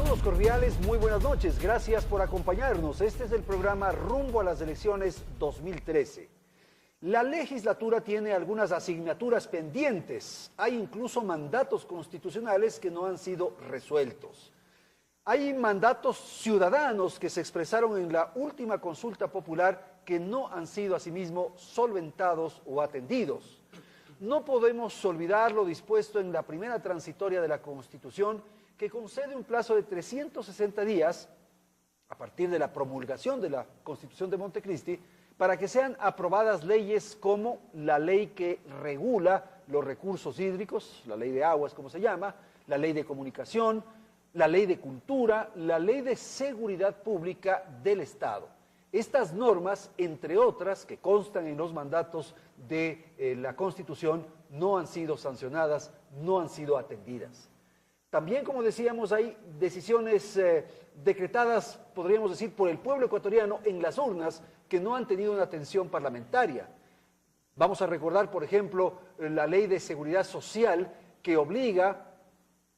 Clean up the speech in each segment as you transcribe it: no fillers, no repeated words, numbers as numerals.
Saludos cordiales, muy buenas noches. Gracias por acompañarnos. Este es el programa Rumbo a las Elecciones 2013. La legislatura tiene algunas asignaturas pendientes. Hay incluso mandatos constitucionales que no han sido resueltos. Hay mandatos ciudadanos que se expresaron en la última consulta popular que no han sido asimismo solventados o atendidos. No podemos olvidar lo dispuesto en la primera transitoria de la Constitución, que concede un plazo de 360 días, a partir de la promulgación de la Constitución de Montecristi, para que sean aprobadas leyes como la ley que regula los recursos hídricos, la ley de aguas como se llama, la ley de comunicación, la ley de cultura, la ley de seguridad pública del Estado. Estas normas, entre otras, que constan en los mandatos de la Constitución, no han sido sancionadas, no han sido atendidas. También, como decíamos, hay decisiones decretadas, podríamos decir, por el pueblo ecuatoriano en las urnas que no han tenido una atención parlamentaria. Vamos a recordar, por ejemplo, la ley de seguridad social que obliga,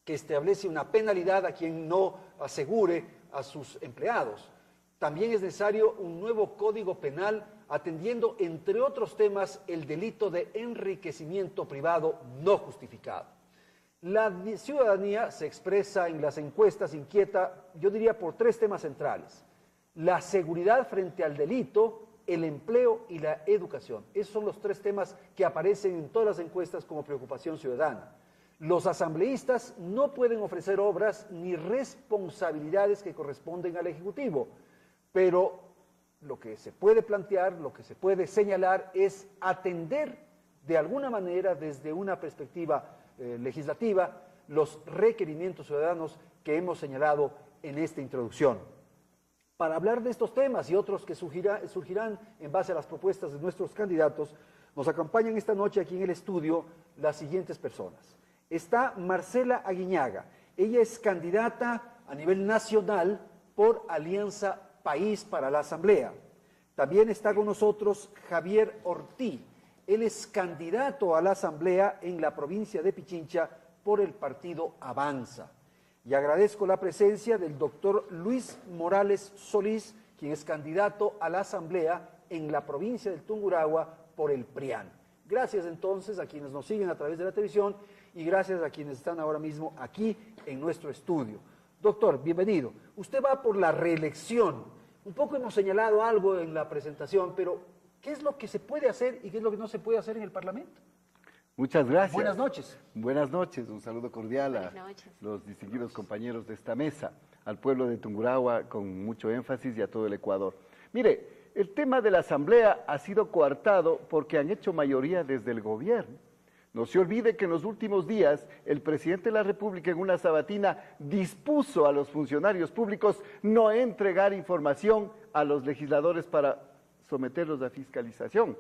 que establece una penalidad a quien no asegure a sus empleados. También es necesario un nuevo código penal atendiendo, entre otros temas, el delito de enriquecimiento privado no justificado. La ciudadanía se expresa en las encuestas inquieta, yo diría, por tres temas centrales: la seguridad frente al delito, el empleo y la educación. Esos son los tres temas que aparecen en todas las encuestas como preocupación ciudadana. Los asambleístas no pueden ofrecer obras ni responsabilidades que corresponden al Ejecutivo, pero lo que se puede plantear, lo que se puede señalar es atender de alguna manera desde una perspectiva legislativa los requerimientos ciudadanos que hemos señalado en esta introducción. Para hablar de estos temas y otros que surgirán en base a las propuestas de nuestros candidatos, nos acompañan esta noche aquí en el estudio las siguientes personas. Está Marcela Aguiñaga. Ella es candidata a nivel nacional por Alianza País para la Asamblea. También está con nosotros Javier Ortí. Él es candidato a la Asamblea en la provincia de Pichincha por el partido Avanza. Y agradezco la presencia del doctor Luis Morales Solís, quien es candidato a la Asamblea en la provincia del Tungurahua por el PRIAN. Gracias entonces a quienes nos siguen a través de la televisión y gracias a quienes están ahora mismo aquí en nuestro estudio. Doctor, bienvenido. Usted va por la reelección. Un poco hemos señalado algo en la presentación, pero ¿qué es lo que se puede hacer y qué es lo que no se puede hacer en el Parlamento? Muchas gracias. Buenas noches. Buenas noches, un saludo cordial a los distinguidos compañeros de esta mesa, al pueblo de Tungurahua con mucho énfasis y a todo el Ecuador. Mire, el tema de la Asamblea ha sido coartado porque han hecho mayoría desde el gobierno. No se olvide que en los últimos días el presidente de la República en una sabatina dispuso a los funcionarios públicos no entregar información a los legisladores para someterlos a fiscalización.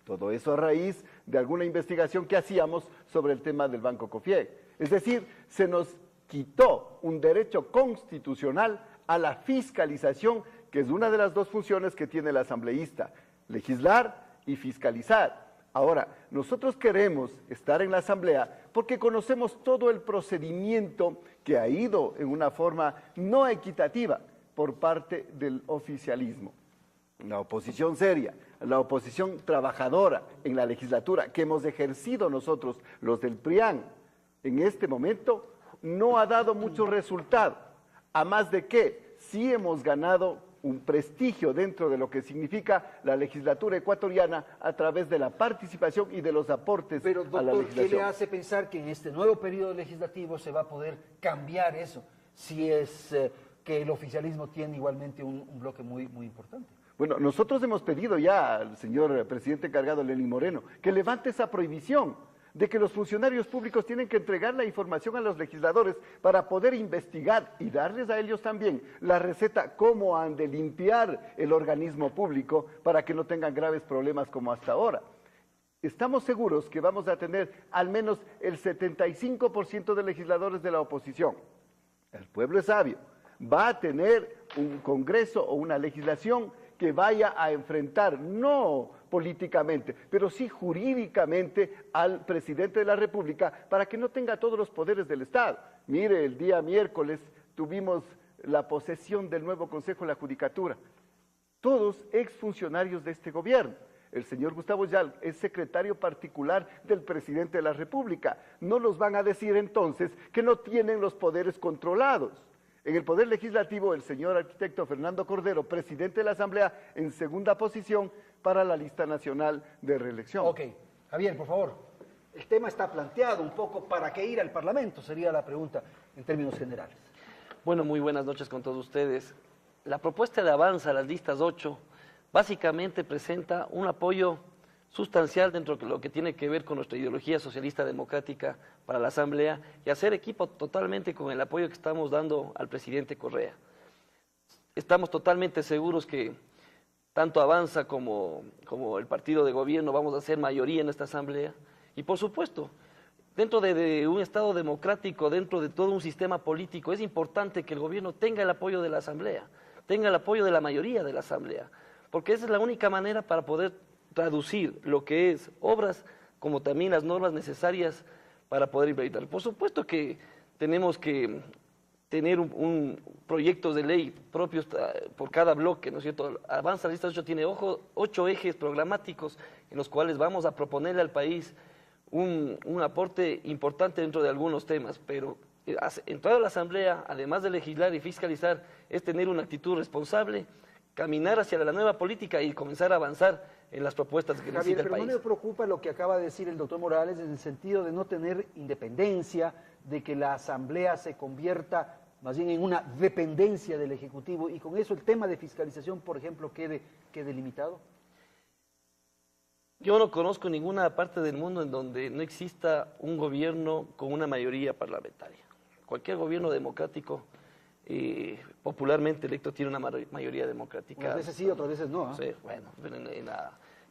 Todo eso a raíz de alguna investigación que hacíamos sobre el tema del Banco Cofieg. Es decir, se nos quitó un derecho constitucional a la fiscalización, que es una de las dos funciones que tiene el asambleísta: legislar y fiscalizar. Ahora, nosotros queremos estar en la Asamblea porque conocemos todo el procedimiento que ha ido en una forma no equitativa por parte del oficialismo. La oposición seria, la oposición trabajadora en la legislatura que hemos ejercido nosotros, los del PRIAN, en este momento no ha dado mucho resultado, a más de que sí hemos ganado un prestigio dentro de lo que significa la legislatura ecuatoriana a través de la participación y de los aportes a la legislación. Pero, doctor, ¿qué le hace pensar que en este nuevo periodo legislativo se va a poder cambiar eso, si es que el oficialismo tiene igualmente un bloque muy importante? Bueno, nosotros hemos pedido ya al señor presidente encargado, Lenín Moreno, que levante esa prohibición de que los funcionarios públicos tienen que entregar la información a los legisladores para poder investigar y darles a ellos también la receta cómo han de limpiar el organismo público para que no tengan graves problemas como hasta ahora. Estamos seguros que vamos a tener al menos el 75% de legisladores de la oposición. El pueblo es sabio, va a tener un congreso o una legislación que vaya a enfrentar, no políticamente, pero sí jurídicamente al presidente de la República para que no tenga todos los poderes del Estado. Mire, el día miércoles tuvimos la posesión del nuevo Consejo de la Judicatura. Todos exfuncionarios de este gobierno. El señor Gustavo Yal es secretario particular del presidente de la República. No nos van a decir entonces que no tienen los poderes controlados. En el Poder Legislativo, el señor arquitecto Fernando Cordero, presidente de la Asamblea, en segunda posición para la lista nacional de reelección. Ok, Javier, por favor. El tema está planteado un poco, ¿para qué ir al Parlamento? Sería la pregunta en términos generales. Bueno, muy buenas noches con todos ustedes. La propuesta de Avanza a las listas 8 básicamente presenta un apoyo sustancial dentro de lo que tiene que ver con nuestra ideología socialista democrática para la Asamblea y hacer equipo totalmente con el apoyo que estamos dando al presidente Correa. Estamos totalmente seguros que tanto Avanza como el partido de gobierno vamos a ser mayoría en esta Asamblea y por supuesto, dentro de un Estado democrático, dentro de todo un sistema político, es importante que el gobierno tenga el apoyo de la Asamblea, tenga el apoyo de la mayoría de la Asamblea, porque esa es la única manera para poder traducir lo que es obras como también las normas necesarias para poder implementar. Por supuesto que tenemos que tener proyectos de ley propios por cada bloque, ¿no es cierto? Avanza Lista 8 tiene 8 ejes programáticos en los cuales vamos a proponerle al país un aporte importante dentro de algunos temas, pero en toda la Asamblea, además de legislar y fiscalizar, es tener una actitud responsable, caminar hacia la nueva política y comenzar a avanzar en las propuestas que necesita el país. Pero no me preocupa lo que acaba de decir el doctor Morales en el sentido de no tener independencia, de que la Asamblea se convierta más bien en una dependencia del Ejecutivo y con eso el tema de fiscalización, por ejemplo, quede limitado. Yo no conozco ninguna parte del mundo en donde no exista un gobierno con una mayoría parlamentaria. Cualquier gobierno democrático popularmente electo tiene una mayoría democrática. Unas veces sí, otras veces no. Sí, bueno,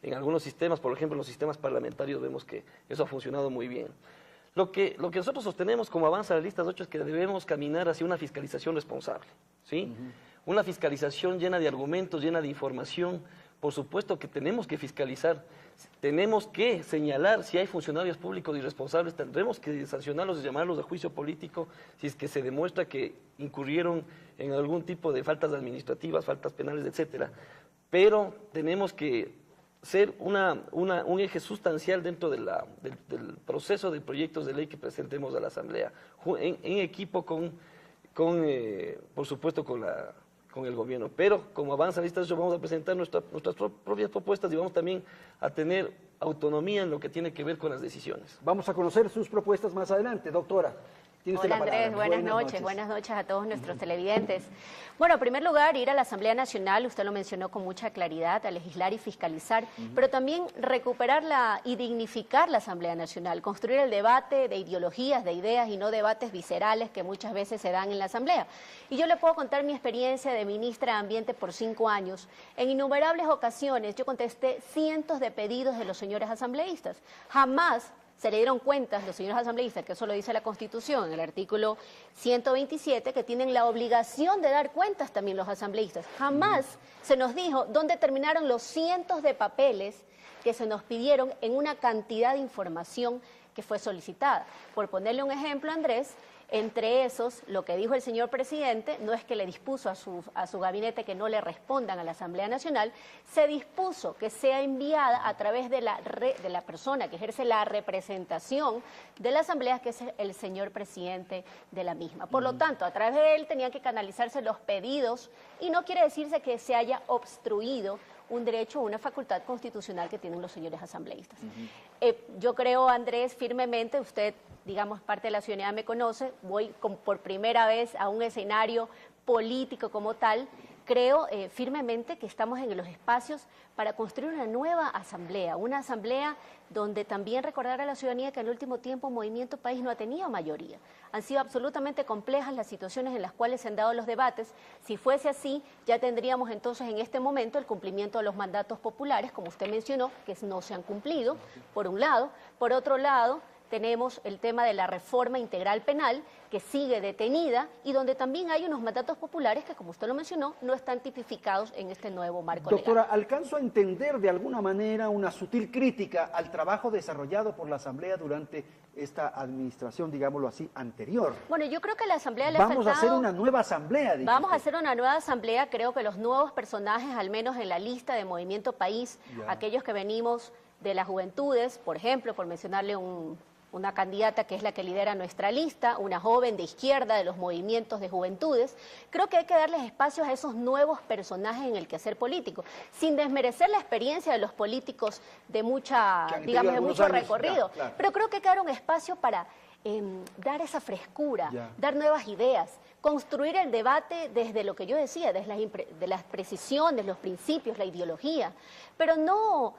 en algunos sistemas, por ejemplo, en los sistemas parlamentarios vemos que eso ha funcionado muy bien. Lo que nosotros sostenemos como Avanza las listas 8 es que debemos caminar hacia una fiscalización responsable, ¿sí? Una fiscalización llena de argumentos, llena de información. Por supuesto que tenemos que fiscalizar, tenemos que señalar si hay funcionarios públicos irresponsables, tendremos que sancionarlos y llamarlos a juicio político si es que se demuestra que incurrieron en algún tipo de faltas administrativas, faltas penales, etcétera. Pero tenemos que ser un eje sustancial dentro del proceso de proyectos de ley que presentemos a la Asamblea, en equipo por supuesto, con el gobierno. Pero como Avanza Lista 8 vamos a presentar nuestras propias propuestas y vamos también a tener autonomía en lo que tiene que ver con las decisiones. Vamos a conocer sus propuestas más adelante, doctora. Hola Andrés, buenas noches a todos nuestros televidentes. Bueno, en primer lugar, ir a la Asamblea Nacional, usted lo mencionó con mucha claridad, a legislar y fiscalizar, pero también recuperarla y dignificar la Asamblea Nacional, construir el debate de ideologías, de ideas y no debates viscerales que muchas veces se dan en la Asamblea. Y yo le puedo contar mi experiencia de ministra de Ambiente por 5 años. En innumerables ocasiones yo contesté cientos de pedidos de los señores asambleístas. Jamás se le dieron cuenta los señores asambleístas, que eso lo dice la Constitución, en el artículo 127, que tienen la obligación de dar cuentas también los asambleístas. Jamás se nos dijo dónde terminaron los cientos de papeles que se nos pidieron en una cantidad de información que fue solicitada. Por ponerle un ejemplo, Andrés, entre esos, lo que dijo el señor presidente no es que le dispuso a su gabinete que no le respondan a la Asamblea Nacional, se dispuso que sea enviada a través de la persona que ejerce la representación de la Asamblea, que es el señor presidente de la misma. Por lo tanto, a través de él tenían que canalizarse los pedidos y no quiere decirse que se haya obstruido un derecho o una facultad constitucional que tienen los señores asambleístas. Yo creo, Andrés, firmemente, usted, digamos, parte de la ciudadanía me conoce, voy por primera vez a un escenario político como tal, creo firmemente que estamos en los espacios para construir una nueva asamblea, una asamblea donde también recordar a la ciudadanía que en el último tiempo Movimiento País no ha tenido mayoría. Han sido absolutamente complejas las situaciones en las cuales se han dado los debates. Si fuese así, ya tendríamos entonces en este momento el cumplimiento de los mandatos populares, como usted mencionó, que no se han cumplido, por un lado. Por otro lado, tenemos el tema de la reforma integral penal, que sigue detenida y donde también hay unos mandatos populares que, como usted lo mencionó, no están tipificados en este nuevo marco legal. Doctora, alcanzo a entender de alguna manera una sutil crítica al trabajo desarrollado por la Asamblea durante esta administración, digámoslo así, anterior. Bueno, yo creo que la Asamblea le ha faltado... Vamos a hacer una nueva Asamblea, dice Vamos a usted. hacer una nueva Asamblea. Creo que los nuevos personajes, al menos en la lista de Movimiento País, aquellos que venimos de las juventudes, por ejemplo, por mencionarle una candidata que es la que lidera nuestra lista, una joven de izquierda de los movimientos de juventudes. Creo que hay que darles espacios a esos nuevos personajes en el quehacer político, sin desmerecer la experiencia de los políticos de digamos, de mucho recorrido. Claro. Pero creo que hay que dar un espacio para dar esa frescura, dar nuevas ideas, construir el debate desde lo que yo decía, desde las precisiones, los principios, la ideología, pero no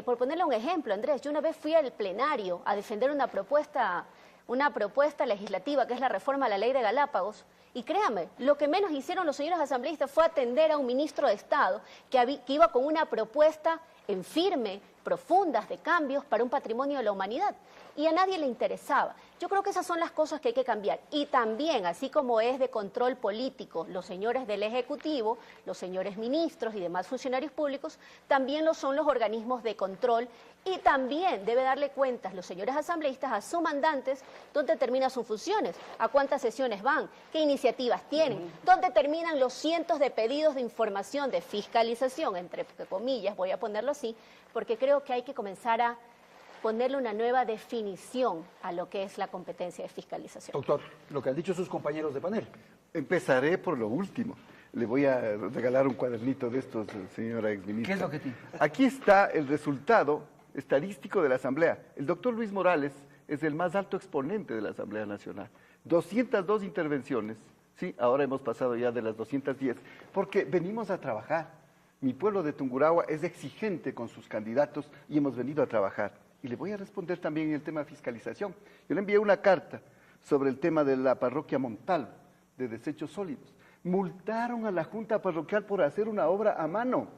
por ponerle un ejemplo, Andrés, yo una vez fui al plenario a defender una propuesta legislativa que es la reforma a la ley de Galápagos, y créame, lo que menos hicieron los señores asambleístas fue atender a un ministro de Estado que iba con una propuesta en firme, profundas de cambios para un patrimonio de la humanidad, y a nadie le interesaba. Yo creo que esas son las cosas que hay que cambiar. Y también, así como es de control político los señores del Ejecutivo, los señores ministros y demás funcionarios públicos, también lo son los organismos de control, y también debe darle cuentas los señores asambleístas a sus mandantes dónde terminan sus funciones, a cuántas sesiones van, qué iniciativas tienen, dónde terminan los cientos de pedidos de información, de fiscalización, entre comillas, voy a ponerlo así, porque creo que hay que comenzar a ponerle una nueva definición a lo que es la competencia de fiscalización. Doctor, lo que han dicho sus compañeros de panel. Empezaré por lo último. Le voy a regalar un cuadernito de estos, señora exministra. ¿Qué es lo que tiene? Aquí está el resultado estadístico de la Asamblea. El doctor Luis Morales es el más alto exponente de la Asamblea Nacional. 202 intervenciones, sí, ahora hemos pasado ya de las 210, porque venimos a trabajar. Mi pueblo de Tungurahua es exigente con sus candidatos y hemos venido a trabajar. Y le voy a responder también en el tema de fiscalización. Yo le envié una carta sobre el tema de la parroquia Montalvo, de desechos sólidos. Multaron a la Junta Parroquial por hacer una obra a mano.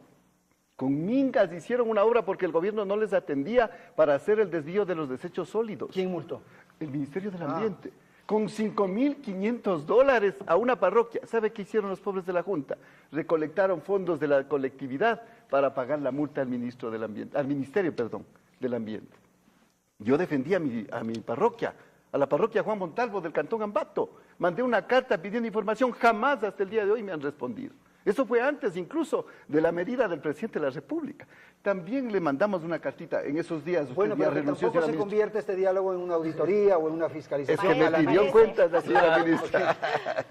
Con mingas hicieron una obra porque el gobierno no les atendía para hacer el desvío de los desechos sólidos. ¿Quién multó? El Ministerio del Ambiente. Con $5.500 a una parroquia. ¿Sabe qué hicieron los pobres de la Junta? Recolectaron fondos de la colectividad para pagar la multa al ministro del Ambiente, al Ministerio, perdón, del Ambiente. Yo defendí a mi parroquia, a la parroquia Juan Montalvo del Cantón Ambato. Mandé una carta pidiendo información, jamás hasta el día de hoy me han respondido. Eso fue antes incluso de la medida del presidente de la República. También le mandamos una cartita en esos días. Bueno, pero tampoco se convierte este diálogo en una auditoría o en una fiscalización. Es que me pidió cuentas la señora ministra.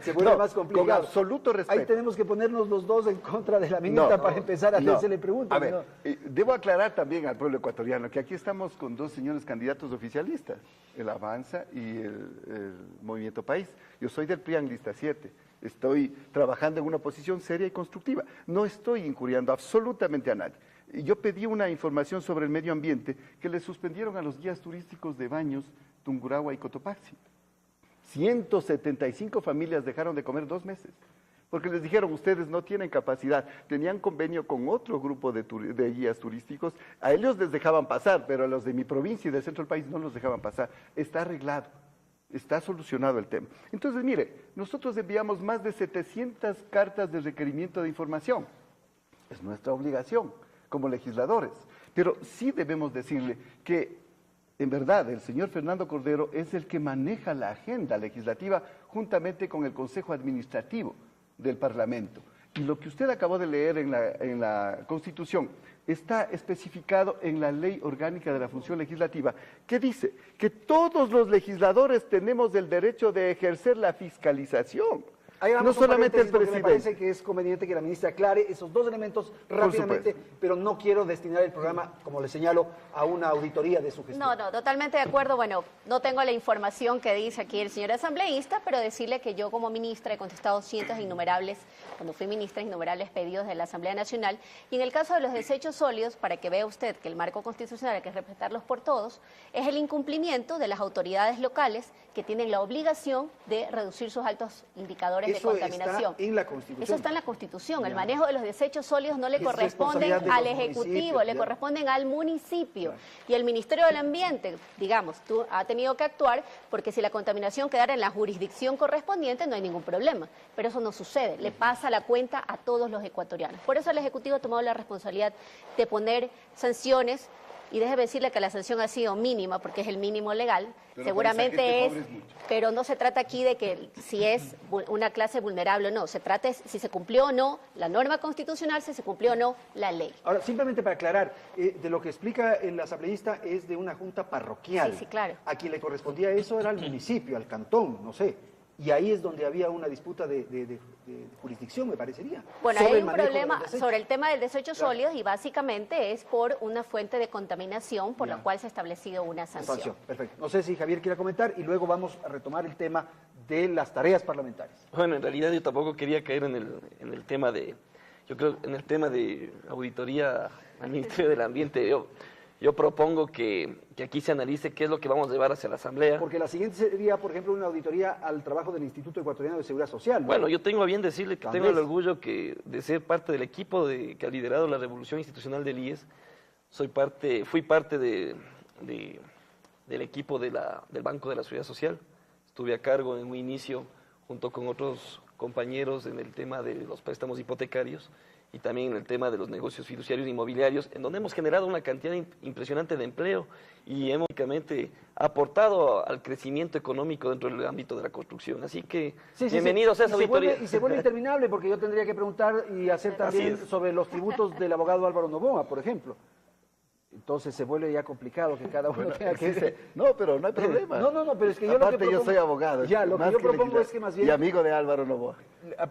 Se vuelve más complicado. Con absoluto respeto. Ahí tenemos que ponernos los dos en contra de la ministra para empezar a hacerle preguntas. A ver, debo aclarar también al pueblo ecuatoriano que aquí estamos con dos señores candidatos oficialistas, el Avanza y el Movimiento País. Yo soy del PRIAN lista 7. Estoy trabajando en una posición seria y constructiva. No estoy injuriando absolutamente a nadie. Yo pedí una información sobre el medio ambiente que le suspendieron a los guías turísticos de Baños, Tungurahua y Cotopaxi. 175 familias dejaron de comer 2 meses, porque les dijeron, ustedes no tienen capacidad. Tenían convenio con otro grupo de guías turísticos, a ellos les dejaban pasar, pero a los de mi provincia y del centro del país no los dejaban pasar. Está arreglado. Está solucionado el tema. Entonces, mire, nosotros enviamos más de 700 cartas de requerimiento de información. Es nuestra obligación como legisladores. Pero sí debemos decirle que, en verdad, el señor Fernando Cordero es el que maneja la agenda legislativa juntamente con el Consejo Administrativo del Parlamento. Y lo que usted acabó de leer en la Constitución está especificado en la Ley Orgánica de la Función Legislativa, que dice que todos los legisladores tenemos el derecho de ejercer la fiscalización. No solamente el presidente. Me parece que es conveniente que la ministra aclare esos dos elementos rápidamente, pero no quiero destinar el programa, como le señalo, a una auditoría de su gestión. No, totalmente de acuerdo. Bueno, no tengo la información que dice aquí el señor asambleísta, pero decirle que yo como ministra he contestado cientos e innumerables, cuando fui ministra, innumerables pedidos de la Asamblea Nacional. Y en el caso de los desechos sólidos, para que vea usted que el marco constitucional hay que respetarlos por todos, es el incumplimiento de las autoridades locales que tienen la obligación de reducir sus altos indicadores de contaminación. Está en la Constitución. Eso está en la Constitución. Ya. El manejo de los desechos sólidos no le Es corresponden responsabilidad de al los Ejecutivo, municipios, le ya. corresponden al municipio. Claro. Y el Ministerio del Ambiente, digamos, ha tenido que actuar porque si la contaminación quedara en la jurisdicción correspondiente no hay ningún problema. Pero eso no sucede, le pasa la cuenta a todos los ecuatorianos. Por eso el Ejecutivo ha tomado la responsabilidad de poner sanciones. Y déjeme decirle que la sanción ha sido mínima, porque es el mínimo legal, pero seguramente es, mucho. pero no se trata aquí de que si es una clase vulnerable o no, se trata de si se cumplió o no la norma constitucional, si se cumplió o no la ley. Ahora, simplemente para aclarar, de lo que explica el asambleísta es de una junta parroquial. Sí, sí, claro. A quien le correspondía eso era al municipio, al cantón, no sé. Y ahí es donde había una disputa de jurisdicción, me parecería. Bueno, sobre hay el un manejo de los problema desechos. sobre el tema del desecho Claro. sólido y básicamente es por una fuente de contaminación por Ya. la cual se ha establecido una sanción. Perfecto. No sé si Javier quiere comentar y luego vamos a retomar el tema de las tareas parlamentarias. Bueno, en realidad yo tampoco quería caer en el tema de, yo creo, en el tema de auditoría al Ministerio del Ambiente. Yo propongo que aquí se analice qué es lo que vamos a llevar hacia la Asamblea. Porque la siguiente sería, por ejemplo, una auditoría al trabajo del Instituto Ecuatoriano de Seguridad Social, ¿no? Bueno, yo tengo a bien decirle que Tal tengo el vez. orgullo de ser parte del equipo que ha liderado la revolución institucional del IES. Fui parte del equipo del Banco de la Seguridad Social. Estuve a cargo en un inicio junto con otros compañeros en el tema de los préstamos hipotecarios y también en el tema de los negocios fiduciarios inmobiliarios, en donde hemos generado una cantidad impresionante de empleo y hemos únicamente aportado al crecimiento económico dentro del ámbito de la construcción. Así que bienvenidos a esa auditoría. Y se vuelve interminable porque yo tendría que preguntar y hacer también Así es. sobre los tributos del abogado Álvaro Noboa, por ejemplo. Entonces se vuelve ya complicado que cada uno tenga que... Sí, no, pero no hay problema. No, pero es que yo Aparte, lo que propongo... yo soy abogado. Ya, lo que más yo propongo legislador. es que más bien... Y amigo de Álvaro Noboa.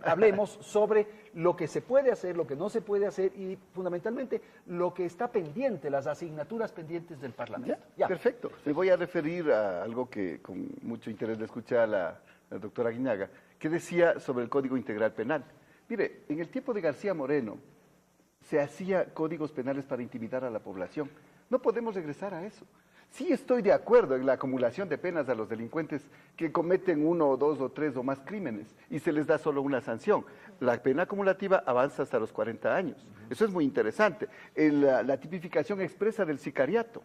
Hablemos sobre lo que se puede hacer, lo que no se puede hacer y fundamentalmente lo que está pendiente, las asignaturas pendientes del Parlamento. Ya, perfecto. Me voy a referir a algo que con mucho interés le escuché a la doctora Aguinaga, que decía sobre el Código Integral Penal. Mire, en el tiempo de García Moreno se hacía códigos penales para intimidar a la población. No podemos regresar a eso. Sí estoy de acuerdo en la acumulación de penas a los delincuentes que cometen 1 o 2 o 3 o más crímenes y se les da solo una sanción. La pena acumulativa avanza hasta los 40 años. Eso es muy interesante. La tipificación expresa del sicariato,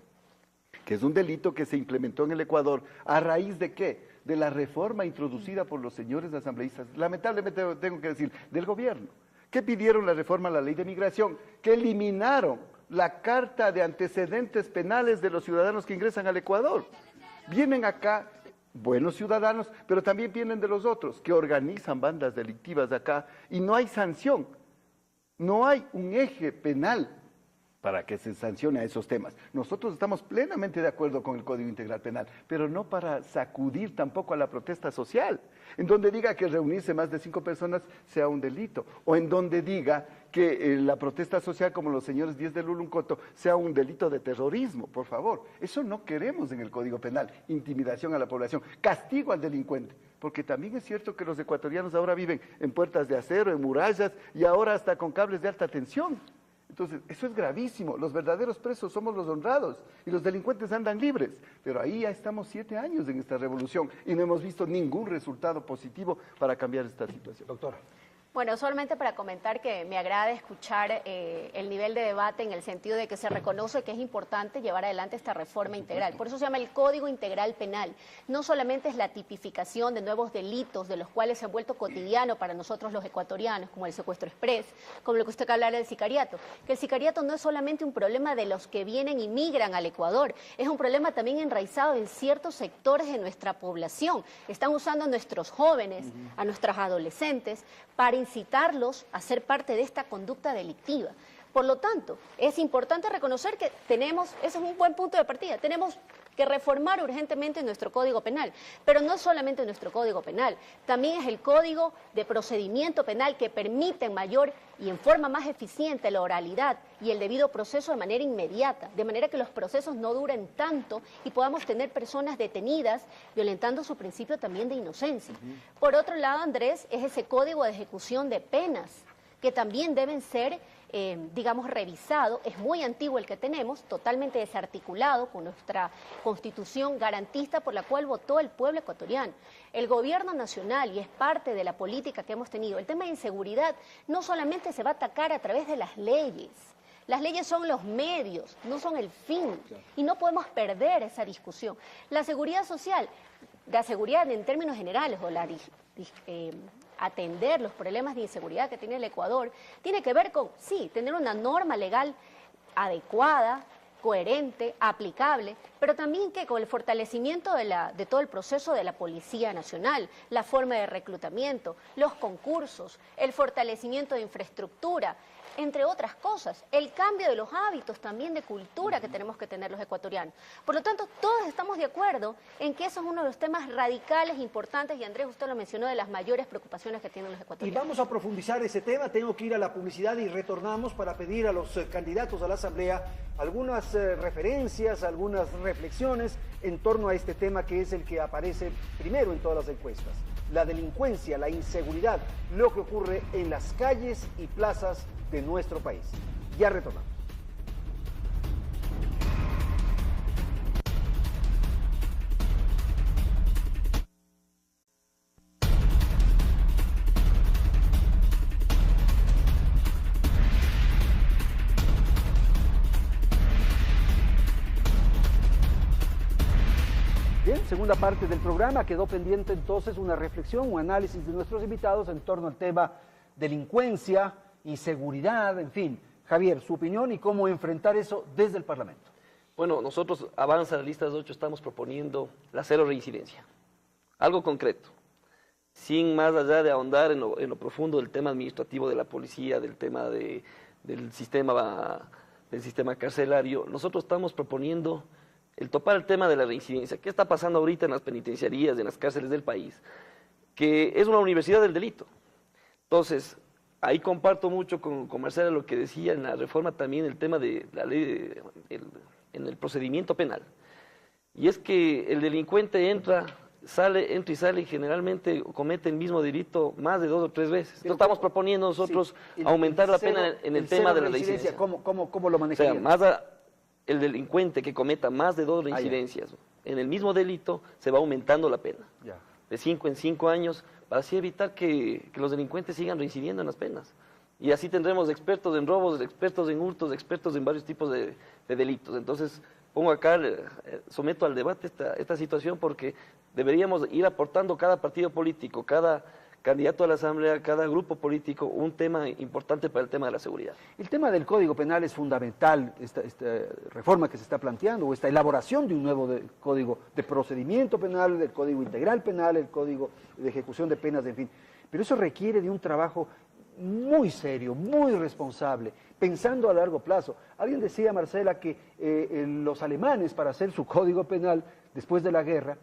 que es un delito que se implementó en el Ecuador, ¿a raíz de qué? De la reforma introducida por los señores asambleístas, lamentablemente tengo que decir, del gobierno, que pidieron la reforma a la ley de migración, que eliminaron la carta de antecedentes penales de los ciudadanos que ingresan al Ecuador. Vienen acá buenos ciudadanos, pero también vienen de los otros, que organizan bandas delictivas acá, y no hay sanción, no hay un eje penal para que se sancione a esos temas. Nosotros estamos plenamente de acuerdo con el Código Integral Penal, pero no para sacudir tampoco a la protesta social, en donde diga que reunirse más de 5 personas sea un delito, o en donde diga que la protesta social, como los señores 10 de Luluncoto, sea un delito de terrorismo, por favor. Eso no queremos en el Código Penal, intimidación a la población, castigo al delincuente, porque también es cierto que los ecuatorianos ahora viven en puertas de acero, en murallas, y ahora hasta con cables de alta tensión. Entonces, eso es gravísimo. Los verdaderos presos somos los honrados y los delincuentes andan libres. Pero ahí ya estamos 7 años en esta revolución y no hemos visto ningún resultado positivo para cambiar esta situación. Doctora. Bueno, solamente para comentar que me agrada escuchar el nivel de debate en el sentido de que se reconoce que es importante llevar adelante esta reforma integral. Por eso se llama el Código Integral Penal. No solamente es la tipificación de nuevos delitos de los cuales se han vuelto cotidiano para nosotros los ecuatorianos, como el secuestro express, como lo que usted acaba de hablar del sicariato. Que el sicariato no es solamente un problema de los que vienen y migran al Ecuador, es un problema también enraizado en ciertos sectores de nuestra población. Están usando a nuestros jóvenes, a nuestros adolescentes, para incitarlos a ser parte de esta conducta delictiva. Por lo tanto, es importante reconocer que ese es un buen punto de partida, tenemos que reformar urgentemente nuestro Código Penal, pero no solamente nuestro Código Penal, también es el Código de Procedimiento Penal que permite en mayor y en forma más eficiente la oralidad y el debido proceso de manera inmediata, de manera que los procesos no duren tanto y podamos tener personas detenidas violentando su principio también de inocencia. Por otro lado, Andrés, es ese Código de Ejecución de Penas, que también deben ser, digamos, revisados. Es muy antiguo el que tenemos, totalmente desarticulado con nuestra Constitución garantista por la cual votó el pueblo ecuatoriano. El gobierno nacional, y es parte de la política que hemos tenido, el tema de inseguridad no solamente se va a atacar a través de las leyes. Las leyes son los medios, no son el fin, y no podemos perder esa discusión. La seguridad social, la seguridad en términos generales, o atender los problemas de inseguridad que tiene el Ecuador, tiene que ver con, sí, tener una norma legal adecuada, coherente, aplicable, pero también que con el fortalecimiento de todo el proceso de la Policía Nacional, la forma de reclutamiento, los concursos, el fortalecimiento de infraestructura, entre otras cosas, el cambio de los hábitos también de cultura que tenemos que tener los ecuatorianos. Por lo tanto, todos estamos de acuerdo en que eso es uno de los temas radicales, importantes, y Andrés, usted lo mencionó, de las mayores preocupaciones que tienen los ecuatorianos. Y vamos a profundizar ese tema, tengo que ir a la publicidad y retornamos para pedir a los candidatos a la Asamblea algunas referencias, algunas reflexiones en torno a este tema que es el que aparece primero en todas las encuestas. La delincuencia, la inseguridad, lo que ocurre en las calles y plazas de nuestro país. Ya retornamos. Bien, segunda parte del programa, quedó pendiente entonces una reflexión, un análisis de nuestros invitados en torno al tema delincuencia, inseguridad, en fin. Javier, su opinión y cómo enfrentar eso desde el Parlamento. Bueno, nosotros, Avanza, las listas 8, estamos proponiendo la cero reincidencia. Algo concreto, sin más allá de ahondar en lo profundo del tema administrativo de la policía, del tema del sistema carcelario. Nosotros estamos proponiendo el topar el tema de la reincidencia. ¿Qué está pasando ahorita en las penitenciarías, en las cárceles del país? Que es una universidad del delito. Entonces, ahí comparto mucho con Marcela lo que decía en la reforma también, el tema de la ley en el procedimiento penal. Y es que el delincuente entra y sale y generalmente comete el mismo delito más de 2 o 3 veces. Entonces estamos proponiendo nosotros aumentar la pena en el tema de la reincidencia. ¿Cómo lo manejarían? O sea, el delincuente que cometa más de 2 reincidencias en el mismo delito, se va aumentando la pena. Ya. De 5 en 5 años, para así evitar que los delincuentes sigan reincidiendo en las penas. Y así tendremos expertos en robos, expertos en hurtos, expertos en varios tipos de delitos. Entonces, pongo acá, someto al debate esta situación porque deberíamos ir aportando cada partido político, cada candidato a la Asamblea, cada grupo político, un tema importante para el tema de la seguridad. El tema del Código Penal es fundamental, esta reforma que se está planteando, o esta elaboración de un nuevo Código de Procedimiento Penal, del Código Integral Penal, el Código de Ejecución de Penas, en fin. Pero eso requiere de un trabajo muy serio, muy responsable, pensando a largo plazo. Alguien decía, Marcela, que los alemanes, para hacer su Código Penal después de la guerra,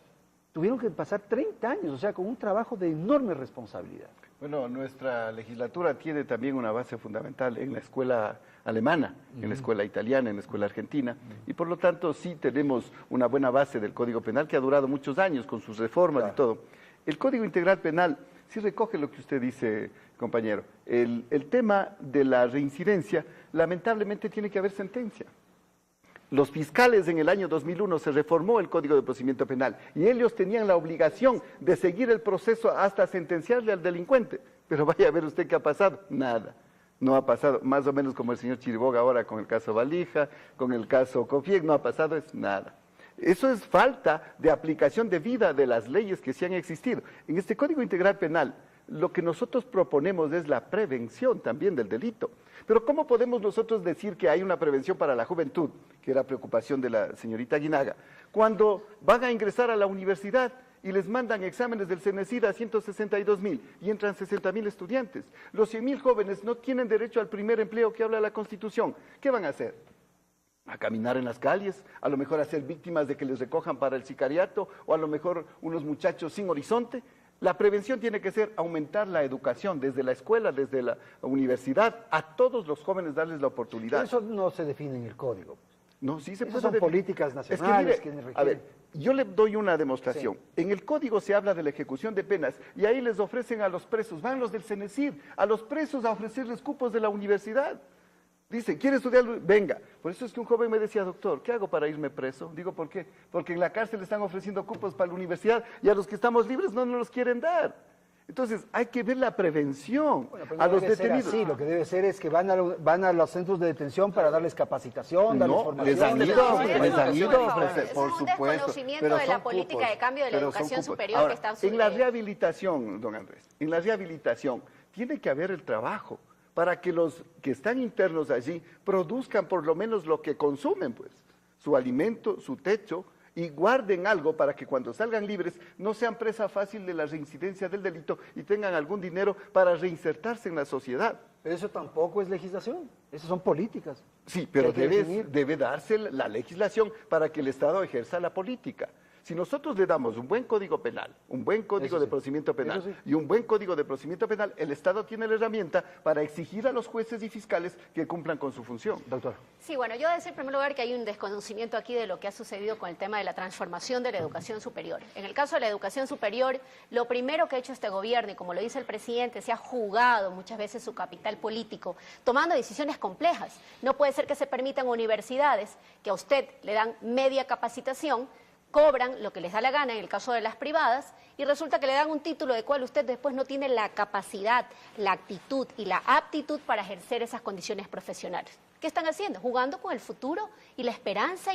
tuvieron que pasar 30 años, o sea, con un trabajo de enorme responsabilidad. Bueno, nuestra legislatura tiene también una base fundamental en la escuela alemana, en la escuela italiana, en la escuela argentina, y por lo tanto sí tenemos una buena base del Código Penal que ha durado muchos años con sus reformas y todo. El Código Integral Penal sí recoge lo que usted dice, compañero. El tema de la reincidencia, lamentablemente tiene que haber sentencia. Los fiscales en el año 2001 se reformó el Código de Procedimiento Penal y ellos tenían la obligación de seguir el proceso hasta sentenciarle al delincuente. Pero vaya a ver usted qué ha pasado. Nada, no ha pasado. Más o menos como el señor Chiriboga ahora con el caso Valija, con el caso Cofieg, no ha pasado es nada. Eso es falta de aplicación debida de las leyes que sí han existido. En este Código Integral Penal, lo que nosotros proponemos es la prevención también del delito. Pero ¿cómo podemos nosotros decir que hay una prevención para la juventud, que era preocupación de la señorita Aguinaga, cuando van a ingresar a la universidad y les mandan exámenes del CENESID a 162,000 y entran 60,000 estudiantes? Los 100,000 jóvenes no tienen derecho al primer empleo que habla la Constitución. ¿Qué van a hacer? A caminar en las calles, a lo mejor a ser víctimas de que les recojan para el sicariato, o a lo mejor unos muchachos sin horizonte. La prevención tiene que ser aumentar la educación desde la escuela, desde la universidad, a todos los jóvenes darles la oportunidad. Pero eso no se define en el código. No, sí se puede. Esas son políticas nacionales. Es que mire, a ver, yo le doy una demostración. Sí. En el código se habla de la ejecución de penas y ahí les ofrecen a los presos, van los del CENESID, a los presos a ofrecerles cupos de la universidad. Dicen, ¿quiere estudiar? Venga. Por eso es que un joven me decía, doctor, ¿qué hago para irme preso? Digo, ¿por qué? Porque en la cárcel le están ofreciendo cupos para la universidad y a los que estamos libres no nos los quieren dar. Entonces, hay que ver la prevención a los detenidos. Sí, lo que debe ser es que van a los centros de detención para darles capacitación, darles formación. Les han ido a ofrecer, por Es un supuesto. desconocimiento de la política de cambio de la educación superior Ahora, que está en la rehabilitación, don Andrés, en la rehabilitación tiene que haber el trabajo para que los que están internos allí produzcan por lo menos lo que consumen, pues, su alimento, su techo, y guarden algo para que cuando salgan libres no sean presa fácil de la reincidencia del delito y tengan algún dinero para reinsertarse en la sociedad. Pero eso tampoco es legislación, esas son políticas. Sí, pero Hay que definir. debe darse la legislación para que el Estado ejerza la política. Si nosotros le damos un buen código penal, un buen código de procedimiento penal y un buen código de procedimiento penal, el Estado tiene la herramienta para exigir a los jueces y fiscales que cumplan con su función. Doctor. Sí, bueno, yo decir en primer lugar que hay un desconocimiento aquí de lo que ha sucedido con el tema de la transformación de la educación superior. En el caso de la educación superior, lo primero que ha hecho este gobierno, y como lo dice el presidente, se ha jugado muchas veces su capital político, tomando decisiones complejas. No puede ser que se permitan universidades que a usted le dan media capacitación, cobran lo que les da la gana en el caso de las privadas y resulta que le dan un título de cual usted después no tiene la capacidad, la actitud y la aptitud para ejercer esas condiciones profesionales. ¿Qué están haciendo? Jugando con el futuro y la esperanza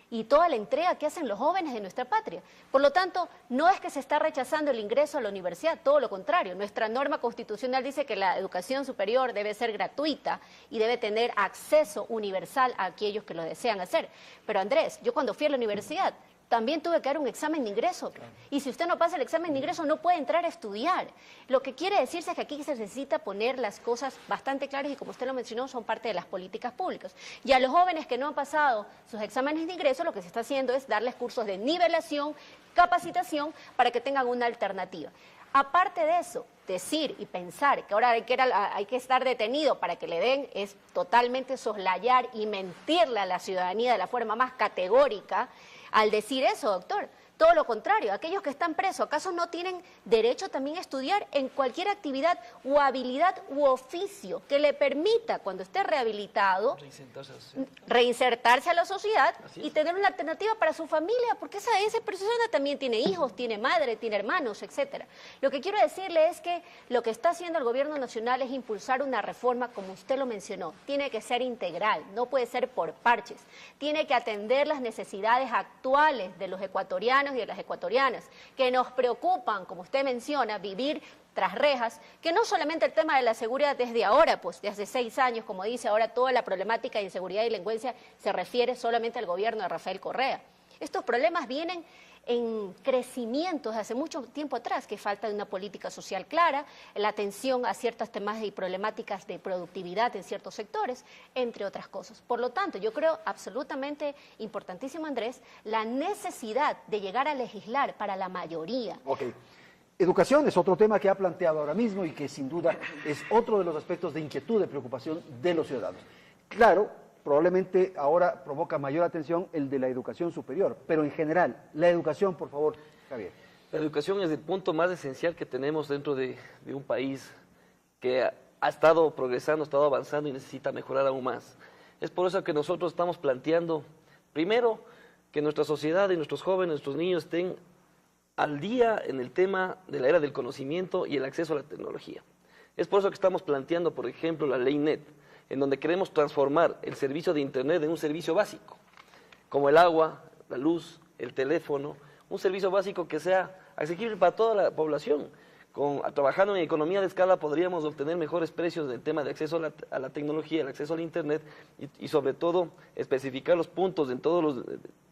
y toda la entrega que hacen los jóvenes de nuestra patria. Por lo tanto, no es que se está rechazando el ingreso a la universidad, todo lo contrario. Nuestra norma constitucional dice que la educación superior debe ser gratuita y debe tener acceso universal a aquellos que lo desean hacer. Pero Andrés, yo cuando fui a la universidad también tuve que dar un examen de ingreso. Y si usted no pasa el examen de ingreso, no puede entrar a estudiar. Lo que quiere decirse es que aquí se necesita poner las cosas bastante claras y, como usted lo mencionó, son parte de las políticas públicas. Y a los jóvenes que no han pasado sus exámenes de ingreso, lo que se está haciendo es darles cursos de nivelación, capacitación, para que tengan una alternativa. Aparte de eso, decir y pensar que ahora hay que estar detenido para que le den es totalmente soslayar y mentirle a la ciudadanía de la forma más categórica. Al decir eso, doctor, todo lo contrario, aquellos que están presos, ¿acaso no tienen derecho también a estudiar en cualquier actividad o habilidad u oficio que le permita, cuando esté rehabilitado, reinsertarse a la sociedad y tener una alternativa para su familia? Porque esa persona también tiene hijos, tiene madre, tiene hermanos, etcétera. Lo que quiero decirle es que lo que está haciendo el gobierno nacional es impulsar una reforma, como usted lo mencionó, tiene que ser integral, no puede ser por parches, tiene que atender las necesidades actuales de los ecuatorianos y de las ecuatorianas, que nos preocupan, como usted menciona, vivir tras rejas, que no solamente el tema de la seguridad desde ahora, pues de hace 6 años, como dice ahora, toda la problemática de inseguridad y delincuencia se refiere solamente al gobierno de Rafael Correa. Estos problemas vienen en crecimiento desde hace mucho tiempo atrás, que falta de una política social clara, la atención a ciertos temas y problemáticas de productividad en ciertos sectores, entre otras cosas. Por lo tanto, yo creo absolutamente importantísimo, Andrés, la necesidad de llegar a legislar para la mayoría. Ok. Educación es otro tema que ha planteado ahora mismo y que sin duda es otro de los aspectos de inquietud, de preocupación de los ciudadanos. Claro, probablemente ahora provoca mayor atención el de la educación superior, pero en general, la educación, por favor, Javier. La educación es el punto más esencial que tenemos dentro de un país que ha estado progresando, ha estado avanzando y necesita mejorar aún más. Es por eso que nosotros estamos planteando, primero, que nuestra sociedad y nuestros jóvenes, nuestros niños estén al día en el tema de la era del conocimiento y el acceso a la tecnología. Es por eso que estamos planteando, por ejemplo, la ley NET, en donde queremos transformar el servicio de Internet en un servicio básico, como el agua, la luz, el teléfono, un servicio básico que sea asequible para toda la población. Trabajando en economía de escala podríamos obtener mejores precios en el tema de acceso a la tecnología, el acceso al Internet y sobre todo especificar los puntos en todos los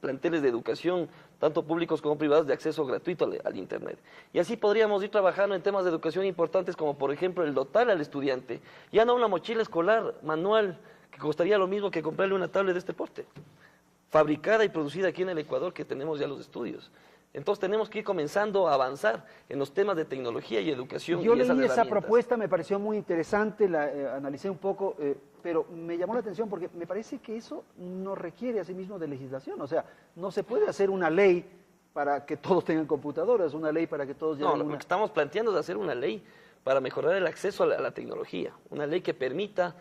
planteles de educación, tanto públicos como privados, de acceso gratuito al Internet. Y así podríamos ir trabajando en temas de educación importantes como por ejemplo el dotar al estudiante, ya no una mochila escolar manual que costaría lo mismo que comprarle una tablet de este porte, fabricada y producida aquí en el Ecuador, que tenemos ya los estudios. Entonces tenemos que ir comenzando a avanzar en los temas de tecnología y educación. Yo y esas leí esa herramientas. propuesta, me pareció muy interesante, la analicé un poco, pero me llamó la atención porque me parece que eso no requiere asimismo de legislación. O sea, no se puede hacer una ley para que todos tengan computadoras, una ley para que todos No, lleven lo una... que estamos planteando es hacer una ley para mejorar el acceso a la tecnología, una ley que permita,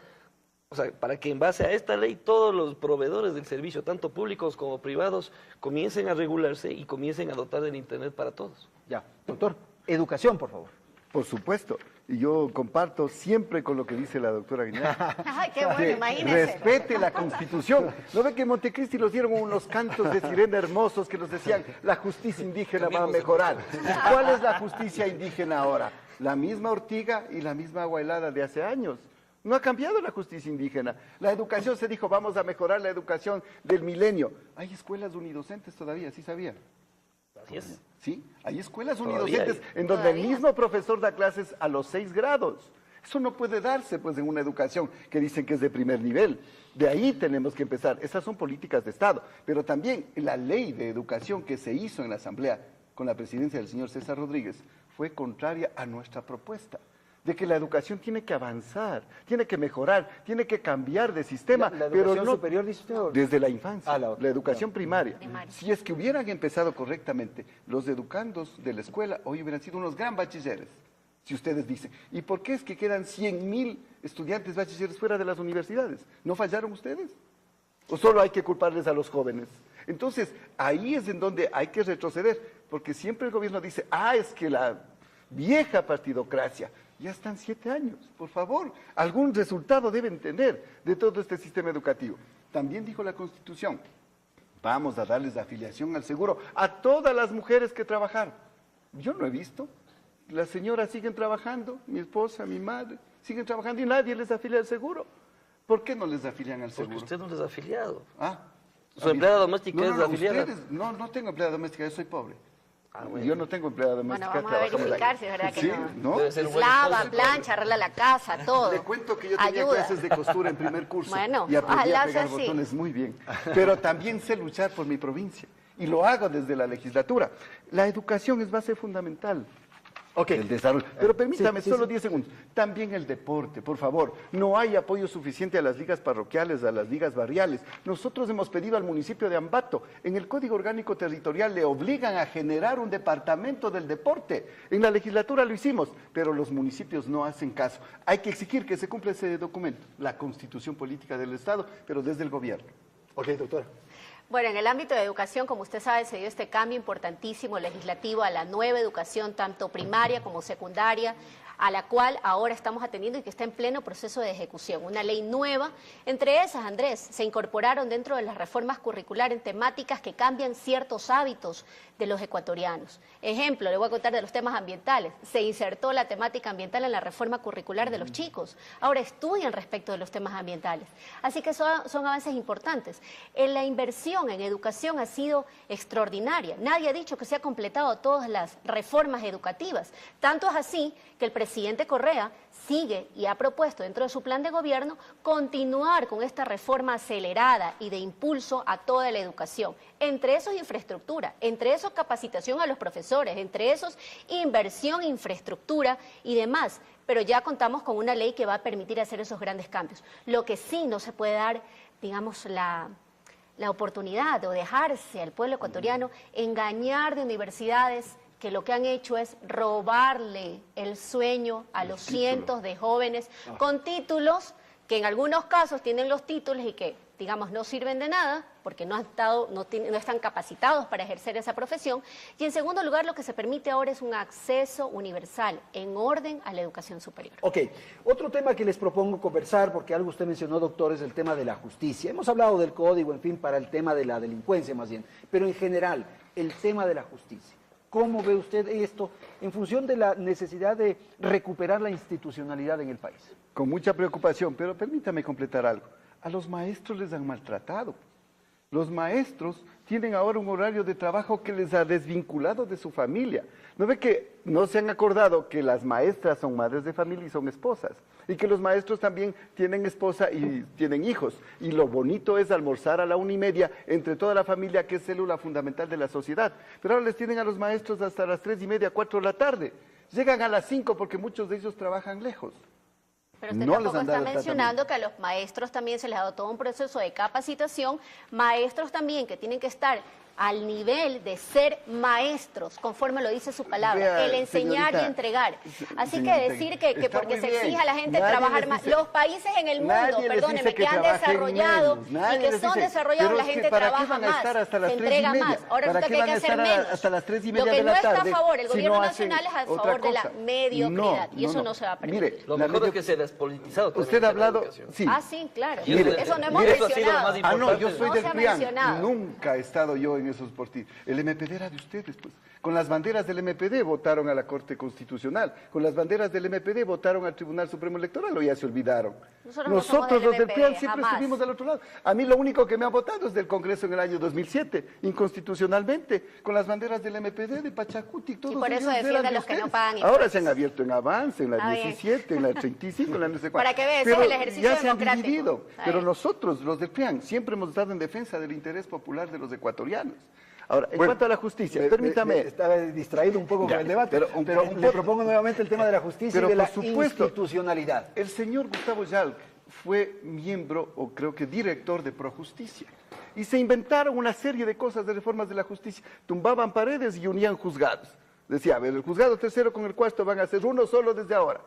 o sea, para que en base a esta ley todos los proveedores del servicio, tanto públicos como privados, comiencen a regularse y comiencen a dotar del Internet para todos. Ya, doctor, educación, por favor. Por supuesto, y yo comparto siempre con lo que dice la doctora Guiñac. Ay, qué bueno, Que imagínese. respete la Constitución. ¿No ve que en Montecristi los dieron unos cantos de sirena hermosos que nos decían la justicia indígena va a mejorar? ¿Cuál es la justicia indígena ahora? La misma ortiga y la misma agua helada de hace años. No ha cambiado la justicia indígena. La educación se dijo, vamos a mejorar la educación del milenio. Hay escuelas unidocentes todavía, ¿sí sabía? Así es. Sí, hay escuelas Todavía unidocentes hay. en donde el Todavía. mismo profesor da clases a los 6 grados. Eso no puede darse pues en una educación que dicen que es de primer nivel. De ahí tenemos que empezar. Esas son políticas de Estado. Pero también la ley de educación que se hizo en la Asamblea con la presidencia del señor César Rodríguez fue contraria a nuestra propuesta de que la educación tiene que avanzar, tiene que mejorar, tiene que cambiar de sistema, La pero educación no superior, dice usted, ¿o? desde la infancia, Ah, la otra. la educación primaria. Primaria. Si es que hubieran empezado correctamente, los educandos de la escuela hoy hubieran sido unos gran bachilleres, si ustedes dicen. ¿Y por qué es que quedan 100.000 estudiantes bachilleres fuera de las universidades? ¿No fallaron ustedes? ¿O solo hay que culparles a los jóvenes? Entonces, ahí es en donde hay que retroceder, porque siempre el gobierno dice, es que la vieja partidocracia, ya están 7 años, por favor, algún resultado deben tener de todo este sistema educativo. También dijo la Constitución, vamos a darles afiliación al seguro a todas las mujeres que trabajaron. Yo no he visto, las señoras siguen trabajando, mi esposa, mi madre, siguen trabajando y nadie les afilia al seguro. ¿Por qué no les afilian al Porque seguro? usted no es afiliado. Ah, Su empleada doméstica es afiliada. ustedes, no tengo empleada doméstica, yo soy pobre. Bueno. Yo no tengo empleada doméstica. Bueno, vamos a trabajo en el verificar aire. si es verdad que Sí, no. ¿no? Debe ser un buen Lava, esposo, plancha, arregla la casa, todo. Le cuento que yo tenía Ayuda. clases de costura en primer curso Bueno, y aprendí ojalá a pegar sea así. botones muy bien. Pero también sé luchar por mi provincia y lo hago desde la legislatura. La educación es base fundamental. Ok. El desarrollo. Pero permítame, Sí, solo sí. 10 segundos. También el deporte, por favor. No hay apoyo suficiente a las ligas parroquiales, a las ligas barriales. Nosotros hemos pedido al municipio de Ambato, en el Código Orgánico Territorial le obligan a generar un departamento del deporte. En la legislatura lo hicimos, pero los municipios no hacen caso. Hay que exigir que se cumpla ese documento, la Constitución Política del Estado, pero desde el gobierno. Ok, doctora. Bueno, en el ámbito de educación, como usted sabe, se dio este cambio importantísimo legislativo a la nueva educación, tanto primaria como secundaria, a la cual ahora estamos atendiendo y que está en pleno proceso de ejecución. Una ley nueva. Entre esas, Andrés, se incorporaron dentro de las reformas curriculares temáticas que cambian ciertos hábitos de los ecuatorianos. Ejemplo, le voy a contar de los temas ambientales. Se insertó la temática ambiental en la reforma curricular de los chicos. Ahora estudian respecto de los temas ambientales. Así que son avances importantes. La inversión en educación ha sido extraordinaria. Nadie ha dicho que se ha completado todas las reformas educativas. Tanto es así que el presidente Correa sigue y ha propuesto dentro de su plan de gobierno continuar con esta reforma acelerada y de impulso a toda la educación. Entre esos infraestructura, entre esos capacitación a los profesores, entre esos inversión, infraestructura y demás. Pero ya contamos con una ley que va a permitir hacer esos grandes cambios. Lo que sí no se puede dar, digamos, la oportunidad o dejarse al pueblo ecuatoriano engañar de universidades que lo que han hecho es robarle el sueño a los cientos de jóvenes con títulos que en algunos casos tienen los títulos y que, digamos, no sirven de nada porque no están capacitados para ejercer esa profesión. Y en segundo lugar, lo que se permite ahora es un acceso universal en orden a la educación superior. Ok, otro tema que les propongo conversar, porque algo usted mencionó, doctor, es el tema de la justicia. Hemos hablado del código, en fin, para el tema de la delincuencia más bien, pero en general, el tema de la justicia. ¿Cómo ve usted esto en función de la necesidad de recuperar la institucionalidad en el país? Con mucha preocupación, pero permítame completar algo. A los maestros les han maltratado. Los maestros tienen ahora un horario de trabajo que les ha desvinculado de su familia. ¿No ve que no se han acordado que las maestras son madres de familia y son esposas? Y que los maestros también tienen esposa y tienen hijos. Y lo bonito es almorzar a la 1:30 entre toda la familia, que es célula fundamental de la sociedad. Pero ahora les tienen a los maestros hasta las 3:30, 4 de la tarde. Llegan a las 5 porque muchos de ellos trabajan lejos. Pero usted tampoco está mencionando que a los maestros también se les ha dado todo un proceso de capacitación, maestros también que tienen que estar al nivel de ser maestros, conforme lo dice su palabra, Vea, el enseñar y entregar. Así que decir que porque se exige a la gente Nadie trabajar más, los países en el mundo, perdónenme, que han desarrollado y que son desarrollados, la gente trabaja más, se entrega más. Ahora resulta que hay que hacer menos. Hasta las 3:30 Lo que de no la está a tarde, favor, el si gobierno no nacional es a favor de la mediocridad y eso no se va a permitir. Mire, Lo mejor es que se ha despolitizado. Usted ha hablado, sí. Ah, sí, claro. Mire, Eso no hemos eso ha sido lo mencionado. más importante. No, yo soy No del se ha PRIAN. mencionado. Nunca he estado yo en esos partidos. El MPD era de ustedes, pues. Con las banderas del MPD votaron a la Corte Constitucional. Con las banderas del MPD votaron al Tribunal Supremo Electoral, o ya se olvidaron. Nosotros los del PRIAN siempre estuvimos del otro lado. A mí lo único que me ha votado es del Congreso en el año 2007, inconstitucionalmente, con las banderas del MPD, de Pachacuti, todos por eso ellos defiende eran a de los que no ustedes. pagan Ahora impuestos. se han abierto en Avance, en la Está bien. 17, en la 35, en la no sé cuál. Para que vea, ese es el ejercicio ya se han democrático. dividido. Está Pero bien. nosotros, los del PRIAN, siempre hemos estado en defensa del interés popular de los ecuatorianos. Ahora, en Bueno, cuanto a la justicia, permítame. Estaba distraído un poco Ya, con el debate, pero le propongo nuevamente el tema de la justicia pero y de la por supuesto, institucionalidad. El señor Gustavo Yalc fue miembro, o creo que director de Projusticia. Y se inventaron una serie de cosas de reformas de la justicia. Tumbaban paredes y unían juzgados. Decía, a ver, el juzgado tercero con el cuarto van a ser uno solo desde ahora.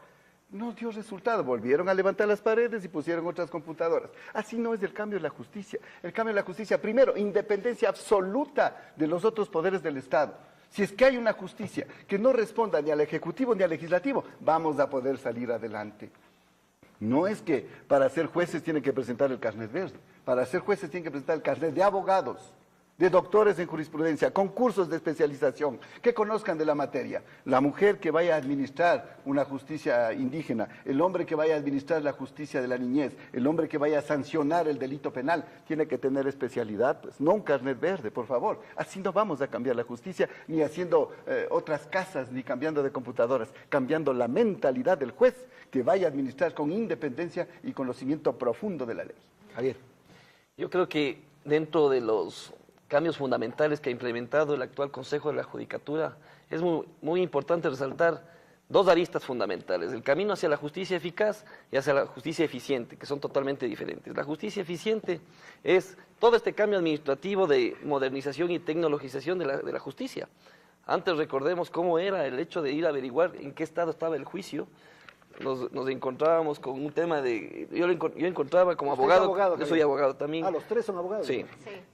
No dio resultado, volvieron a levantar las paredes y pusieron otras computadoras. Así no es el cambio de la justicia. El cambio de la justicia, primero, independencia absoluta de los otros poderes del Estado. Si es que hay una justicia que no responda ni al Ejecutivo ni al Legislativo, vamos a poder salir adelante. No es que para ser jueces tienen que presentar el carnet verde. Para ser jueces tienen que presentar el carnet de abogados, de doctores en jurisprudencia, con cursos de especialización, que conozcan de la materia. La mujer que vaya a administrar una justicia indígena, el hombre que vaya a administrar la justicia de la niñez, el hombre que vaya a sancionar el delito penal, tiene que tener especialidad, pues no un carnet verde, por favor. Así no vamos a cambiar la justicia, ni haciendo otras casas, ni cambiando de computadoras, cambiando la mentalidad del juez, que vaya a administrar con independencia y conocimiento profundo de la ley. Javier. Yo creo que dentro de los cambios fundamentales que ha implementado el actual Consejo de la Judicatura, es muy importante resaltar dos aristas fundamentales: el camino hacia la justicia eficaz y hacia la justicia eficiente, que son totalmente diferentes. La justicia eficiente es todo este cambio administrativo de modernización y tecnologización de la justicia. Antes recordemos cómo era el hecho de ir a averiguar en qué estado estaba el juicio. Nos encontrábamos con un tema de... Yo encontraba como abogado, yo soy abogado también. Ah, los tres son abogados. Sí.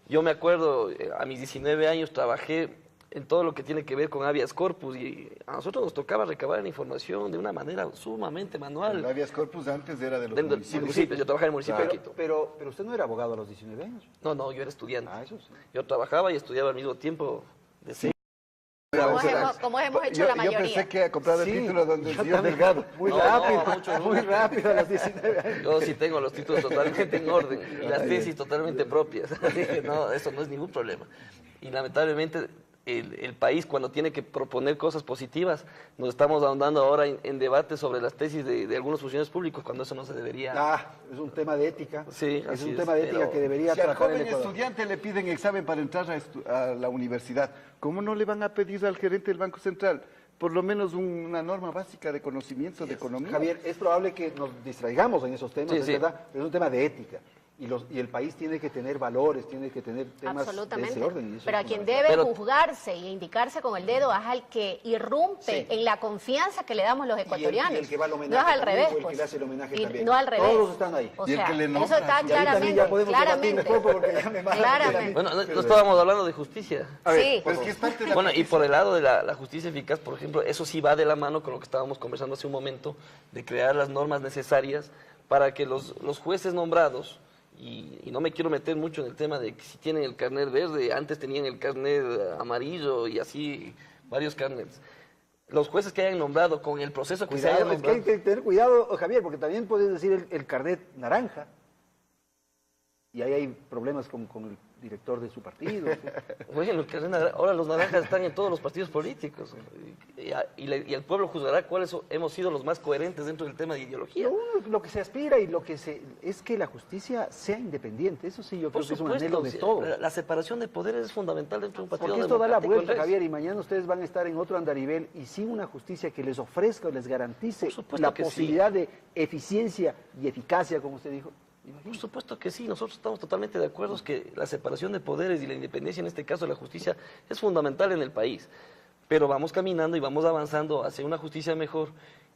Yo me acuerdo, a mis 19 años trabajé en todo lo que tiene que ver con habeas corpus y a nosotros nos tocaba recabar la información de una manera sumamente manual. El habeas corpus antes era de los municipios. Yo trabajaba en el municipio de Quito. Pero usted no era abogado a los 19 años. No, yo era estudiante. Ah, eso sí. Yo trabajaba y estudiaba al mismo tiempo. Como hemos hecho la mayoría. Yo pensé que ha comprado el título donde el señor también. Delgado. Muy rápido a los 19 años. Yo sí tengo los títulos totalmente en orden y las tesis totalmente propias. Así que no, eso no es ningún problema. Y lamentablemente el país, cuando tiene que proponer cosas positivas, nos estamos ahondando ahora en debates sobre las tesis de algunos funcionarios públicos, cuando eso no se debería... Es un tema de ética. Sí, es un tema de ética que debería si al tratar el joven Ecuador. estudiante le piden examen para entrar a la universidad, ¿cómo no le van a pedir al gerente del Banco Central por lo menos una norma básica de conocimiento de economía? Javier, es probable que nos distraigamos en esos temas, Sí, es sí. verdad, pero es un tema de ética. Y el país tiene que tener valores, tiene que tener temas de ese orden. Y eso Pero a es quien fundamental. debe juzgarse e indicarse con el dedo es al que irrumpe en la confianza que le damos los ecuatorianos. Y el que va al no homenaje es al también, revés, o el que pues. le hace el homenaje Y también. no al revés. Todos están ahí. O Y el sea, que le eso nombra. está Y ahí también claramente, ya podemos debatir claramente. mejor porque ya me Claramente. Bueno, no estábamos hablando de justicia. A ver, Sí. pero es que es parte de la Bueno, y justicia. por el lado de la justicia eficaz, por ejemplo, eso sí va de la mano con lo que estábamos conversando hace un momento, de crear las normas necesarias para que los jueces nombrados, y no me quiero meter mucho en el tema de que si tienen el carnet verde, antes tenían el carnet amarillo y así varios carnets. Los jueces que hayan nombrado con el proceso que se haya Cuidado, es que hay nombrado... que tener cuidado, Javier, porque también puedes decir el carnet naranja. Y ahí hay problemas con director de su partido. Bueno, ahora los naranjas están en todos los partidos políticos y el pueblo juzgará cuáles hemos sido los más coherentes dentro del tema de ideología. Lo que se aspira y es que la justicia sea independiente. Eso sí, yo creo que es un anhelo de todos. La separación de poderes es fundamental dentro de un partido democrático. Porque esto da la vuelta, Andrés. Javier, y mañana ustedes van a estar en otro andarivel y sin una justicia que les ofrezca o les garantice la posibilidad de eficiencia y eficacia, como usted dijo. Por supuesto que sí, nosotros estamos totalmente de acuerdo que la separación de poderes y la independencia, en este caso de la justicia, es fundamental en el país. Pero vamos caminando y vamos avanzando hacia una justicia mejor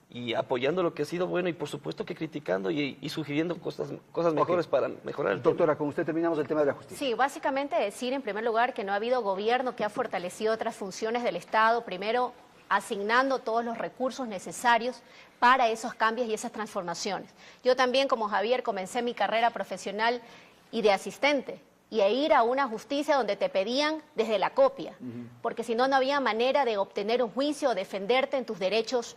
y apoyando lo que ha sido bueno y por supuesto que criticando y sugiriendo cosas mejores para mejorar el tema. Doctora, con usted terminamos el tema de la justicia. Sí, básicamente decir en primer lugar que no ha habido gobierno que ha fortalecido otras funciones del Estado, primero asignando todos los recursos necesarios para esos cambios y esas transformaciones. Yo también, como Javier, comencé mi carrera profesional y de asistente, y a ir a una justicia donde te pedían desde la copia, porque si no, no había manera de obtener un juicio o defenderte en tus derechos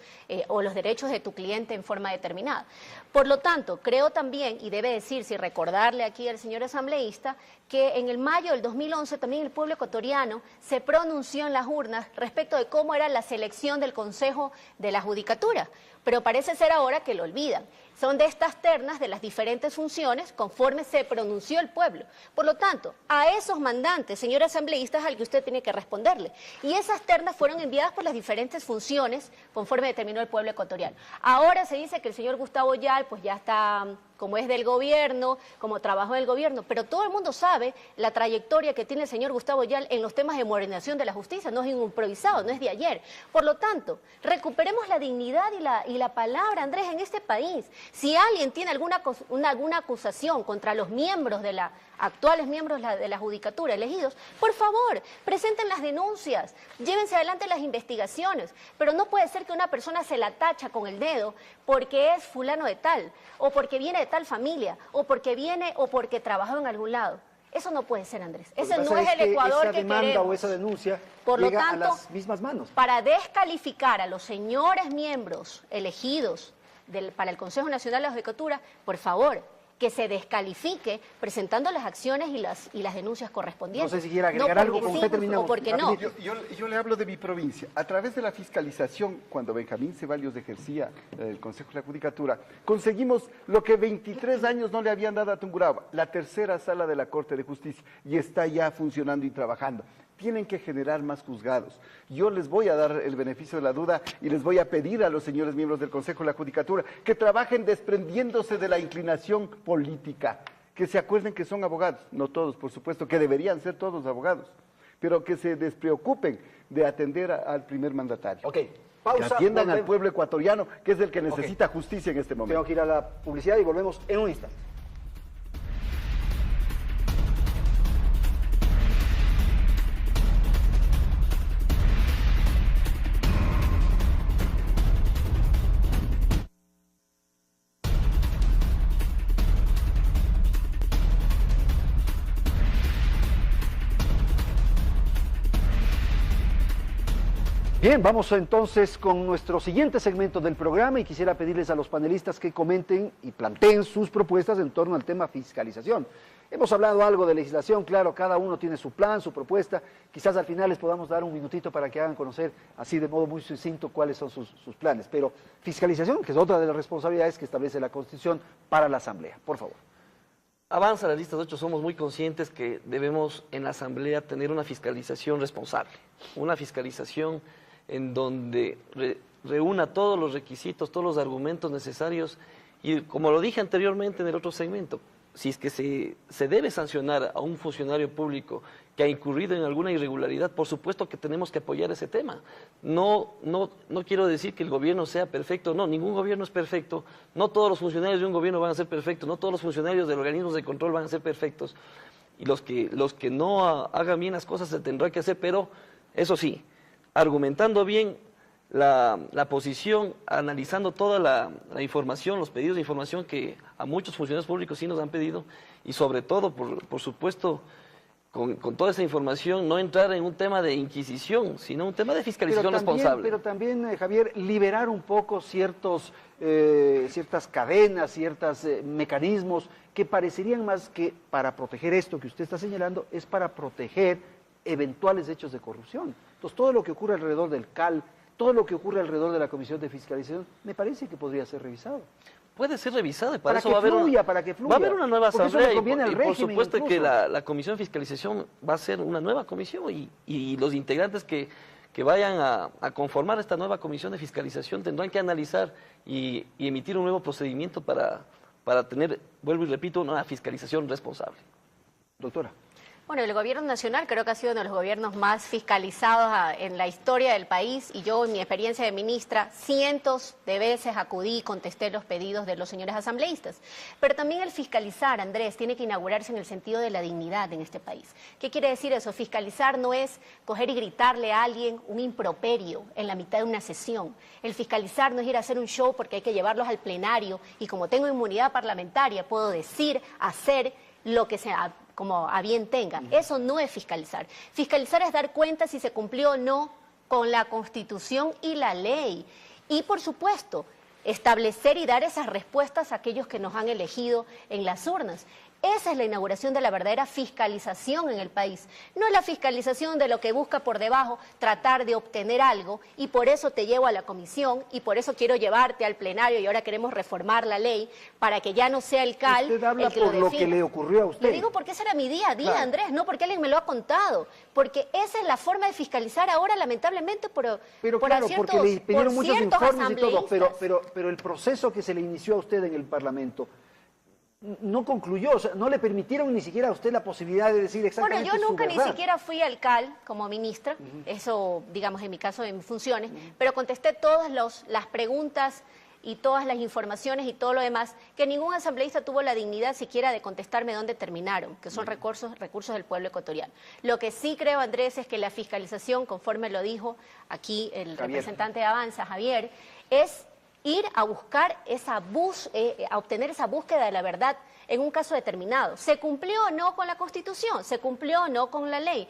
o los derechos de tu cliente en forma determinada. Por lo tanto, creo también, y debe decirse y recordarle aquí al señor asambleísta, que en el mayo del 2011 también el pueblo ecuatoriano se pronunció en las urnas respecto de cómo era la selección del Consejo de la Judicatura, pero parece ser ahora que lo olvidan. Son de estas ternas de las diferentes funciones conforme se pronunció el pueblo. Por lo tanto, a esos mandantes, señor asambleísta, es al que usted tiene que responderle. Y esas ternas fueron enviadas por las diferentes funciones conforme determinó el pueblo ecuatoriano. Ahora se dice que el señor Gustavo Yal pues ya está, como es del gobierno, como trabajó en el gobierno, pero todo el mundo sabe la trayectoria que tiene el señor Gustavo Yal en los temas de modernización de la justicia, no es improvisado, no es de ayer. Por lo tanto, recuperemos la dignidad y la palabra, Andrés, en este país. Si alguien tiene alguna acusación contra los miembros de actuales miembros de la judicatura elegidos, por favor, presenten las denuncias, llévense adelante las investigaciones, pero no puede ser que una persona se la tacha con el dedo porque es fulano de tal, o porque viene de tal familia, o porque trabajó en algún lado. Eso no puede ser, Andrés. Ese no es el Ecuador que queremos. Esa demanda o esa denuncia por lo llega tanto, a las mismas manos. Para descalificar a los señores miembros elegidos para el Consejo Nacional de la Judicatura, por favor, que se descalifique presentando las acciones y las denuncias correspondientes. No sé si quiere agregar algo, como usted terminó. O porque no. Yo le hablo de mi provincia. A través de la fiscalización, cuando Benjamín Ceballos ejercía el Consejo de la Judicatura, conseguimos lo que 23 años no le habían dado a Tungurahua, la tercera sala de la Corte de Justicia, y está ya funcionando y trabajando. Tienen que generar más juzgados. Yo les voy a dar el beneficio de la duda y les voy a pedir a los señores miembros del Consejo de la Judicatura que trabajen desprendiéndose de la inclinación política, que se acuerden que son abogados, no todos, por supuesto, que deberían ser todos abogados, pero que se despreocupen de atender al primer mandatario. Ok, pausa. Que atiendan al pueblo ecuatoriano, que es el que necesita justicia en este momento. Tengo que ir a la publicidad y volvemos en un instante. Bien, vamos entonces con nuestro siguiente segmento del programa y quisiera pedirles a los panelistas que comenten y planteen sus propuestas en torno al tema fiscalización. Hemos hablado algo de legislación, claro, cada uno tiene su plan, su propuesta, quizás al final les podamos dar un minutito para que hagan conocer así de modo muy sucinto cuáles son sus planes, pero fiscalización, que es otra de las responsabilidades que establece la Constitución para la Asamblea, por favor. Avanza las listas 8, somos muy conscientes que debemos en la Asamblea tener una fiscalización responsable, una fiscalización en donde reúna todos los requisitos, todos los argumentos necesarios y como lo dije anteriormente en el otro segmento, si es que se debe sancionar a un funcionario público que ha incurrido en alguna irregularidad, por supuesto que tenemos que apoyar ese tema. No quiero decir que el gobierno sea perfecto, no, ningún gobierno es perfecto, no todos los funcionarios de un gobierno van a ser perfectos, no todos los funcionarios de los organismos de control van a ser perfectos, y los que no hagan bien las cosas se tendrá que hacer, pero eso sí, argumentando bien la posición, analizando toda la información, los pedidos de información que a muchos funcionarios públicos sí nos han pedido, y sobre todo, por supuesto, con toda esa información, no entrar en un tema de inquisición, sino un tema de fiscalización responsable. Pero también, Javier, liberar un poco ciertas cadenas, ciertos mecanismos que parecerían más que para proteger esto que usted está señalando, es para proteger eventuales hechos de corrupción. Entonces, todo lo que ocurre alrededor del CAL, todo lo que ocurre alrededor de la Comisión de Fiscalización, me parece que podría ser revisado. Puede ser revisado y para eso va a haber una nueva asamblea y por supuesto incluso. Que la Comisión de Fiscalización va a ser una nueva comisión y los integrantes que vayan a conformar esta nueva Comisión de Fiscalización tendrán que analizar y emitir un nuevo procedimiento para tener, vuelvo y repito, una fiscalización responsable. Doctora. Bueno, el gobierno nacional creo que ha sido uno de los gobiernos más fiscalizados en la historia del país y yo en mi experiencia de ministra cientos de veces acudí y contesté los pedidos de los señores asambleístas. Pero también el fiscalizar, Andrés, tiene que inaugurarse en el sentido de la dignidad en este país. ¿Qué quiere decir eso? Fiscalizar no es coger y gritarle a alguien un improperio en la mitad de una sesión. El fiscalizar no es ir a hacer un show porque hay que llevarlos al plenario y como tengo inmunidad parlamentaria puedo decir, hacer lo que sea como a bien tenga. Eso no es fiscalizar. Fiscalizar es dar cuenta si se cumplió o no con la Constitución y la ley. Y, por supuesto, establecer y dar esas respuestas a aquellos que nos han elegido en las urnas. Esa es la inauguración de la verdadera fiscalización en el país. No es la fiscalización de lo que busca por debajo tratar de obtener algo y por eso te llevo a la comisión y por eso quiero llevarte al plenario y ahora queremos reformar la ley para que ya no sea el CAL usted habla el que por lo lo que le ocurrió a usted. Le digo porque ese era mi día a día, claro. Andrés, no porque alguien me lo ha contado. Porque esa es la forma de fiscalizar ahora, lamentablemente, pero claro, porque le pidieron muchos informes y todo, pero el proceso que se le inició a usted en el Parlamento no concluyó, o sea, no le permitieron ni siquiera a usted la posibilidad de decir exactamente Bueno, yo nunca su ni verdad. siquiera fui al CAL como ministra, eso, digamos, en mi caso, en mis funciones, pero contesté todas las preguntas y todas las informaciones y todo lo demás, que ningún asambleísta tuvo la dignidad siquiera de contestarme dónde terminaron, que son recursos del pueblo ecuatoriano. Lo que sí creo, Andrés, es que la fiscalización, conforme lo dijo aquí el representante de Avanza, Javier, es ir a buscar a obtener esa búsqueda de la verdad en un caso determinado. ¿Se cumplió o no con la Constitución? ¿Se cumplió o no con la ley?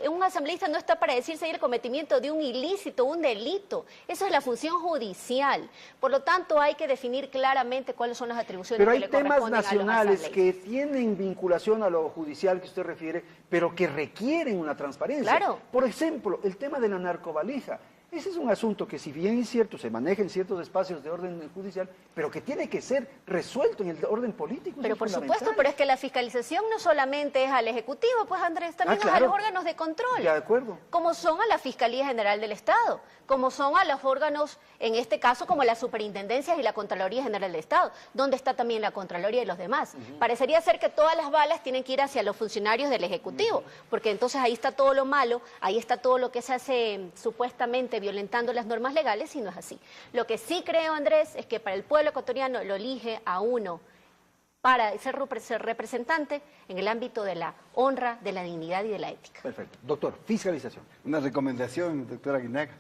Un asambleísta no está para decir si hay el cometimiento de un ilícito, un delito. Eso es la función judicial. Por lo tanto, hay que definir claramente cuáles son las atribuciones que le corresponden a los asambleístas. Pero hay temas nacionales que tienen vinculación a lo judicial que usted refiere, pero que requieren una transparencia. Claro. Por ejemplo, el tema de la narcovalija. Ese es un asunto que, si bien es cierto, se maneja en ciertos espacios de orden judicial, pero que tiene que ser resuelto en el orden político. Pero por supuesto, pero es que la fiscalización no solamente es al Ejecutivo, pues Andrés, también es a los órganos de control. De acuerdo. Como son a la Fiscalía General del Estado, como son a los órganos, en este caso, como las superintendencias y la Contraloría General del Estado, donde está también la Contraloría y los demás. Parecería ser que todas las balas tienen que ir hacia los funcionarios del Ejecutivo, porque entonces ahí está todo lo malo, ahí está todo lo que se hace supuestamente violentando las normas legales y no es así. Lo que sí creo, Andrés, es que para el pueblo ecuatoriano lo elige a uno para ser representante en el ámbito de la honra, de la dignidad y de la ética. Perfecto. Doctor, fiscalización. Una recomendación, doctora Aguinaga.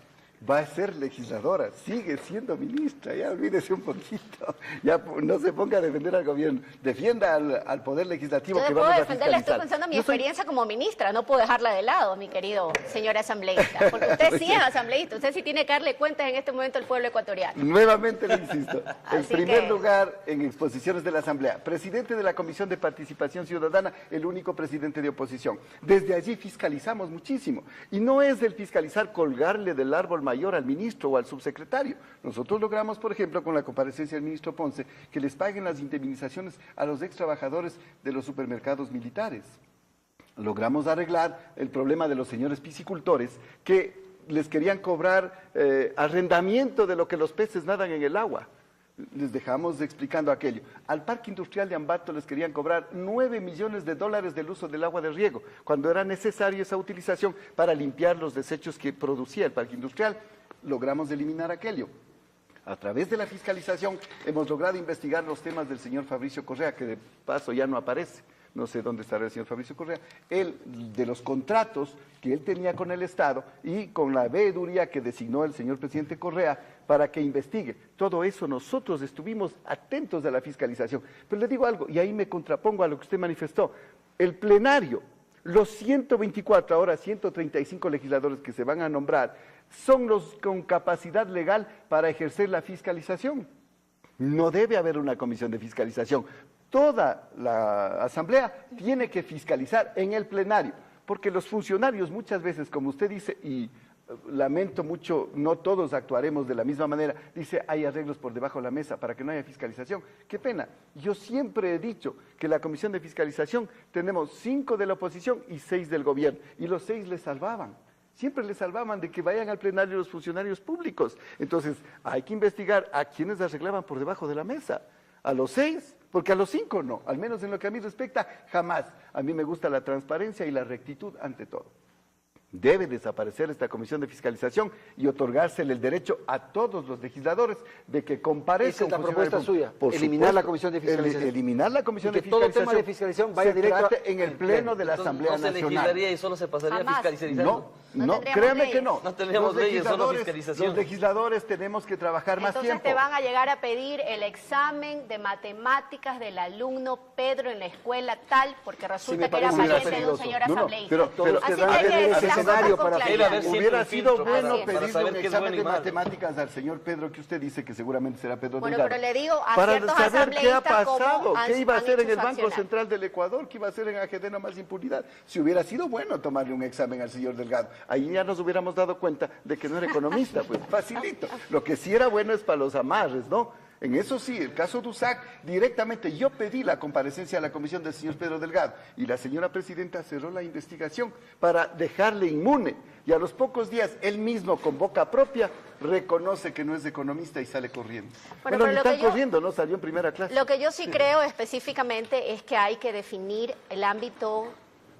Va a ser legisladora, sigue siendo ministra, ya olvídese un poquito, ya no se ponga a defender al gobierno, defienda al Poder Legislativo que vamos a fiscalizar. Defenderla, estoy pensando en mi experiencia como ministra, no puedo dejarla de lado, mi querido señor asambleísta, porque usted sí es asambleísta, usted sí tiene que darle cuentas en este momento al pueblo ecuatoriano. Nuevamente le insisto, en Así primer que... lugar en exposiciones de la Asamblea, presidente de la Comisión de Participación Ciudadana, el único presidente de oposición. Desde allí fiscalizamos muchísimo, y no es del fiscalizar colgarle del árbol mayor al ministro o al subsecretario. Nosotros logramos, por ejemplo, con la comparecencia del ministro Ponce, que les paguen las indemnizaciones a los ex trabajadores de los supermercados militares. Logramos arreglar el problema de los señores piscicultores que les querían cobrar arrendamiento de lo que los peces nadan en el agua. Les dejamos explicando aquello. Al Parque Industrial de Ambato les querían cobrar $9 millones del uso del agua de riego, cuando era necesario esa utilización para limpiar los desechos que producía el Parque Industrial. Logramos eliminar aquello. A través de la fiscalización hemos logrado investigar los temas del señor Fabricio Correa, que de paso ya no aparece. No sé dónde estará el señor Fabricio Correa, de los contratos que él tenía con el Estado y con la veeduría que designó el señor presidente Correa para que investigue. Todo eso nosotros estuvimos atentos de la fiscalización. Pero le digo algo, y ahí me contrapongo a lo que usted manifestó. El plenario Los 124, ahora 135 legisladores que se van a nombrar, son los con capacidad legal para ejercer la fiscalización. No debe haber una comisión de fiscalización. Toda la asamblea tiene que fiscalizar en el plenario, porque los funcionarios muchas veces, como usted dice, y lamento mucho, no todos actuaremos de la misma manera, dice, hay arreglos por debajo de la mesa para que no haya fiscalización. Qué pena, yo siempre he dicho que la comisión de fiscalización tenemos 5 de la oposición y 6 del gobierno, y los 6 le salvaban. Siempre les salvaban de que vayan al plenario los funcionarios públicos. Entonces, hay que investigar a quienes arreglaban por debajo de la mesa. A los 6, porque a los 5 no. Al menos en lo que a mí respecta, jamás. A mí me gusta la transparencia y la rectitud ante todo. Debe desaparecer esta comisión de fiscalización y otorgársele el derecho a todos los legisladores de que comparezcan. Esa es la propuesta suya, por eliminar supuesto, la comisión de fiscalización. Eliminar la comisión de que todo fiscalización. tema de fiscalización vaya directo en el pleno de la Asamblea No se Nacional. legislaría y solo se pasaría Jamás. fiscalizando. No, créame que no. No tendríamos leyes, solo fiscalización. Los legisladores tenemos que trabajar más Entonces tiempo. te van a llegar a pedir el examen de matemáticas del alumno Pedro en la escuela tal, porque resulta que era parece pariente de un peligroso. señor No, asambleísta. pero Así usted que da hay que el decir las escenario cosas con para claridad. Debe haber siempre Hubiera un sido filtro bueno para pedirle saber un qué es examen bueno y de malo. matemáticas al señor Pedro, que usted dice que seguramente será Pedro Bueno, Delgado. pero le digo a para ciertos saber qué ha asambleístas cómo pasado, qué iba a han hacer en hecho el su Banco accionar. Central del Ecuador, qué iba a hacer en Agedeno más impunidad. Si hubiera sido bueno tomarle un examen al señor Delgado, ahí ya nos hubiéramos dado cuenta de que no era economista, pues facilito. Lo que sí era bueno es para los amarres, ¿no? En eso sí, el caso de USAC, directamente yo pedí la comparecencia a la comisión del señor Pedro Delgado y la señora presidenta cerró la investigación para dejarle inmune. Y a los pocos días, él mismo, con boca propia, reconoce que no es economista y sale corriendo. Bueno, Bueno, pero ni lo tan que yo- corriendo, ¿no? Salió en primera clase. Lo que yo sí creo específicamente es que hay que definir el ámbito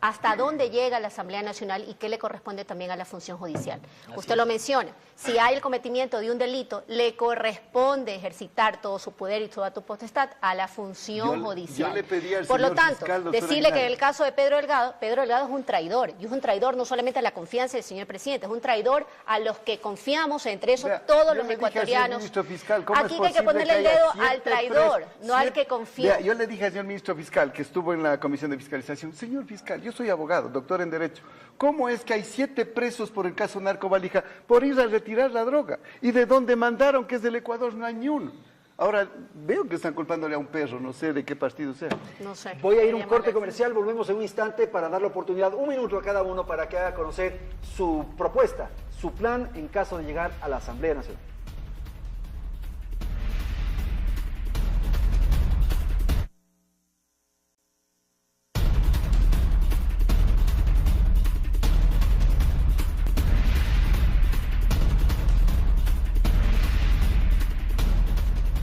hasta dónde llega la Asamblea Nacional y qué le corresponde también a la función judicial. Usted lo menciona, si hay el cometimiento de un delito, le corresponde ejercitar todo su poder y toda tu potestad a la función judicial. yo le pedí al Por lo señor tanto, fiscal, doctora decirle que en Aguilar. el caso de Pedro Delgado es un traidor, y es un traidor no solamente a la confianza del señor presidente, es un traidor a los que confiamos, entre esos Vea, todos yo los le dije al señor ecuatorianos. ministro fiscal, ¿cómo Aquí es hay que posible ponerle el haya dedo 7 al traidor, no al que confía. Vea, yo le dije al señor ministro fiscal que estuvo en la comisión de fiscalización, señor fiscal, yo soy abogado, doctor en Derecho, ¿cómo es que hay 7 presos por el caso narcovalija por ir a retirar la droga? Y de donde mandaron, que es del Ecuador, no hay ni uno. Ahora, veo que están culpándole a un perro, no sé de qué partido sea. No sé. Voy a ir a un Llamarle corte así. comercial, volvemos en un instante para dar la oportunidad, 1 minuto a cada uno para que haga conocer su propuesta, su plan en caso de llegar a la Asamblea Nacional.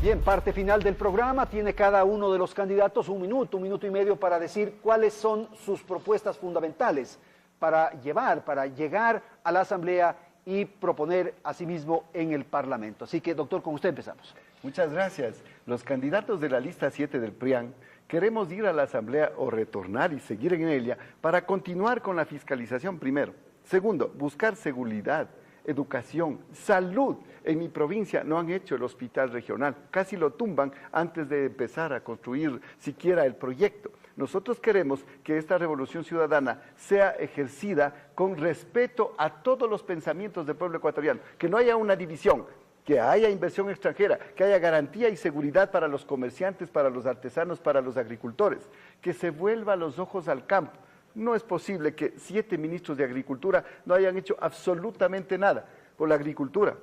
Bien, parte final del programa. Tiene cada uno de los candidatos 1 minuto y medio para decir cuáles son sus propuestas fundamentales para llegar a la Asamblea y proponer asimismo en el Parlamento. Así que, doctor, con usted empezamos. Muchas gracias. Los candidatos de la lista 7 del PRIAN queremos ir a la Asamblea o retornar y seguir en ella para continuar con la fiscalización primero. Segundo, buscar seguridad, educación, salud. En mi provincia no han hecho el hospital regional, casi lo tumban antes de empezar a construir siquiera el proyecto. Nosotros queremos que esta revolución ciudadana sea ejercida con respeto a todos los pensamientos del pueblo ecuatoriano, que no haya una división, que haya inversión extranjera, que haya garantía y seguridad para los comerciantes, para los artesanos, para los agricultores, que se vuelva los ojos al campo. No es posible que 7 ministros de Agricultura no hayan hecho absolutamente nada por la agricultura,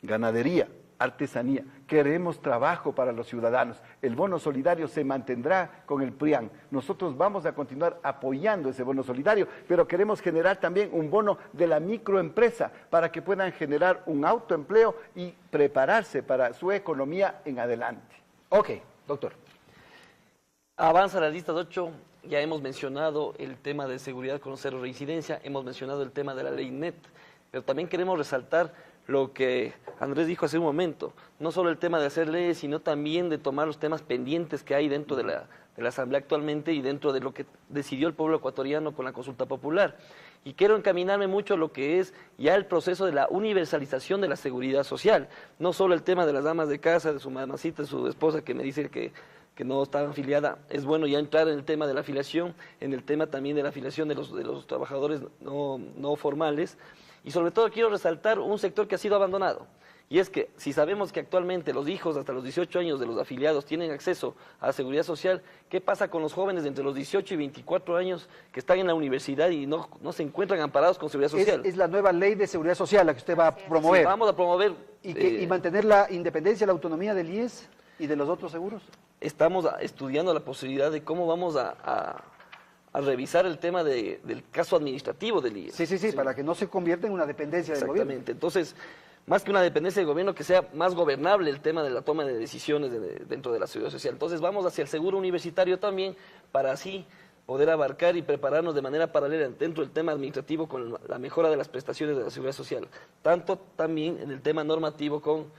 ganadería, artesanía. Queremos trabajo para los ciudadanos. El bono solidario se mantendrá con el PRIAN. Nosotros vamos a continuar apoyando ese bono solidario, pero queremos generar también un bono de la microempresa para que puedan generar un autoempleo y prepararse para su economía en adelante. Ok, doctor. Avanza las listas 8, ya hemos mencionado el tema de seguridad con cero reincidencia, hemos mencionado el tema de la ley NET, pero también queremos resaltar lo que Andrés dijo hace un momento, no solo el tema de hacer leyes, sino también de tomar los temas pendientes que hay dentro de la Asamblea actualmente y dentro de lo que decidió el pueblo ecuatoriano con la consulta popular. Y quiero encaminarme mucho a lo que es ya el proceso de la universalización de la seguridad social, no solo el tema de las damas de casa, de su mamacita, de su esposa que me dice que que no está afiliada, es bueno ya entrar en el tema de la afiliación, en el tema también de la afiliación de los trabajadores no formales, y sobre todo quiero resaltar un sector que ha sido abandonado. Y es que si sabemos que actualmente los hijos hasta los 18 años de los afiliados tienen acceso a la seguridad social, ¿qué pasa con los jóvenes de entre los 18 y 24 años que están en la universidad y no se encuentran amparados con seguridad social? Es la nueva ley de seguridad social la que usted va a promover. Sí, vamos a promover. ¿Y mantener la independencia, la autonomía del IES y de los otros seguros? Estamos estudiando la posibilidad de cómo vamos a revisar el tema del caso administrativo del IES. Sí, para que no se convierta en una dependencia del gobierno. Exactamente. Entonces, más que una dependencia del gobierno, que sea más gobernable el tema de la toma de decisiones dentro de la seguridad social. Entonces vamos hacia el seguro universitario también, para así poder abarcar y prepararnos de manera paralela dentro del tema administrativo con la mejora de las prestaciones de la seguridad social, tanto también en el tema normativo con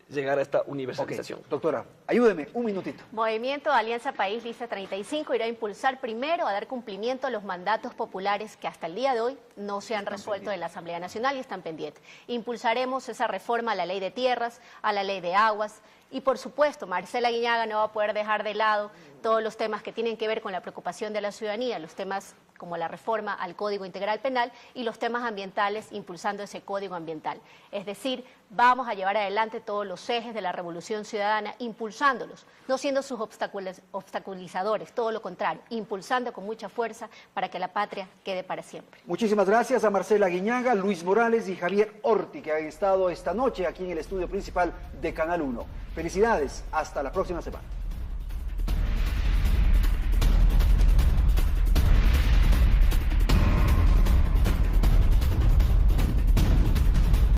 llegar a esta universalización. Okay. Doctora, ayúdeme, un minutito. Movimiento Alianza País Lista 35 irá a impulsar primero a dar cumplimiento a los mandatos populares que hasta el día de hoy no se han resuelto en la Asamblea Nacional y están pendientes. Impulsaremos esa reforma a la ley de tierras, a la ley de aguas y por supuesto Marcela Aguiñaga no va a poder dejar de lado todos los temas que tienen que ver con la preocupación de la ciudadanía, los temas como la reforma al Código Integral Penal y los temas ambientales, impulsando ese Código Ambiental. Es decir, vamos a llevar adelante todos los ejes de la revolución ciudadana, impulsándolos, no siendo sus obstaculizadores, todo lo contrario, impulsando con mucha fuerza para que la patria quede para siempre. Muchísimas gracias a Marcela Aguiñaga, Luis Morales y Javier Orti, que han estado esta noche aquí en el estudio principal de Canal 1. Felicidades, hasta la próxima semana.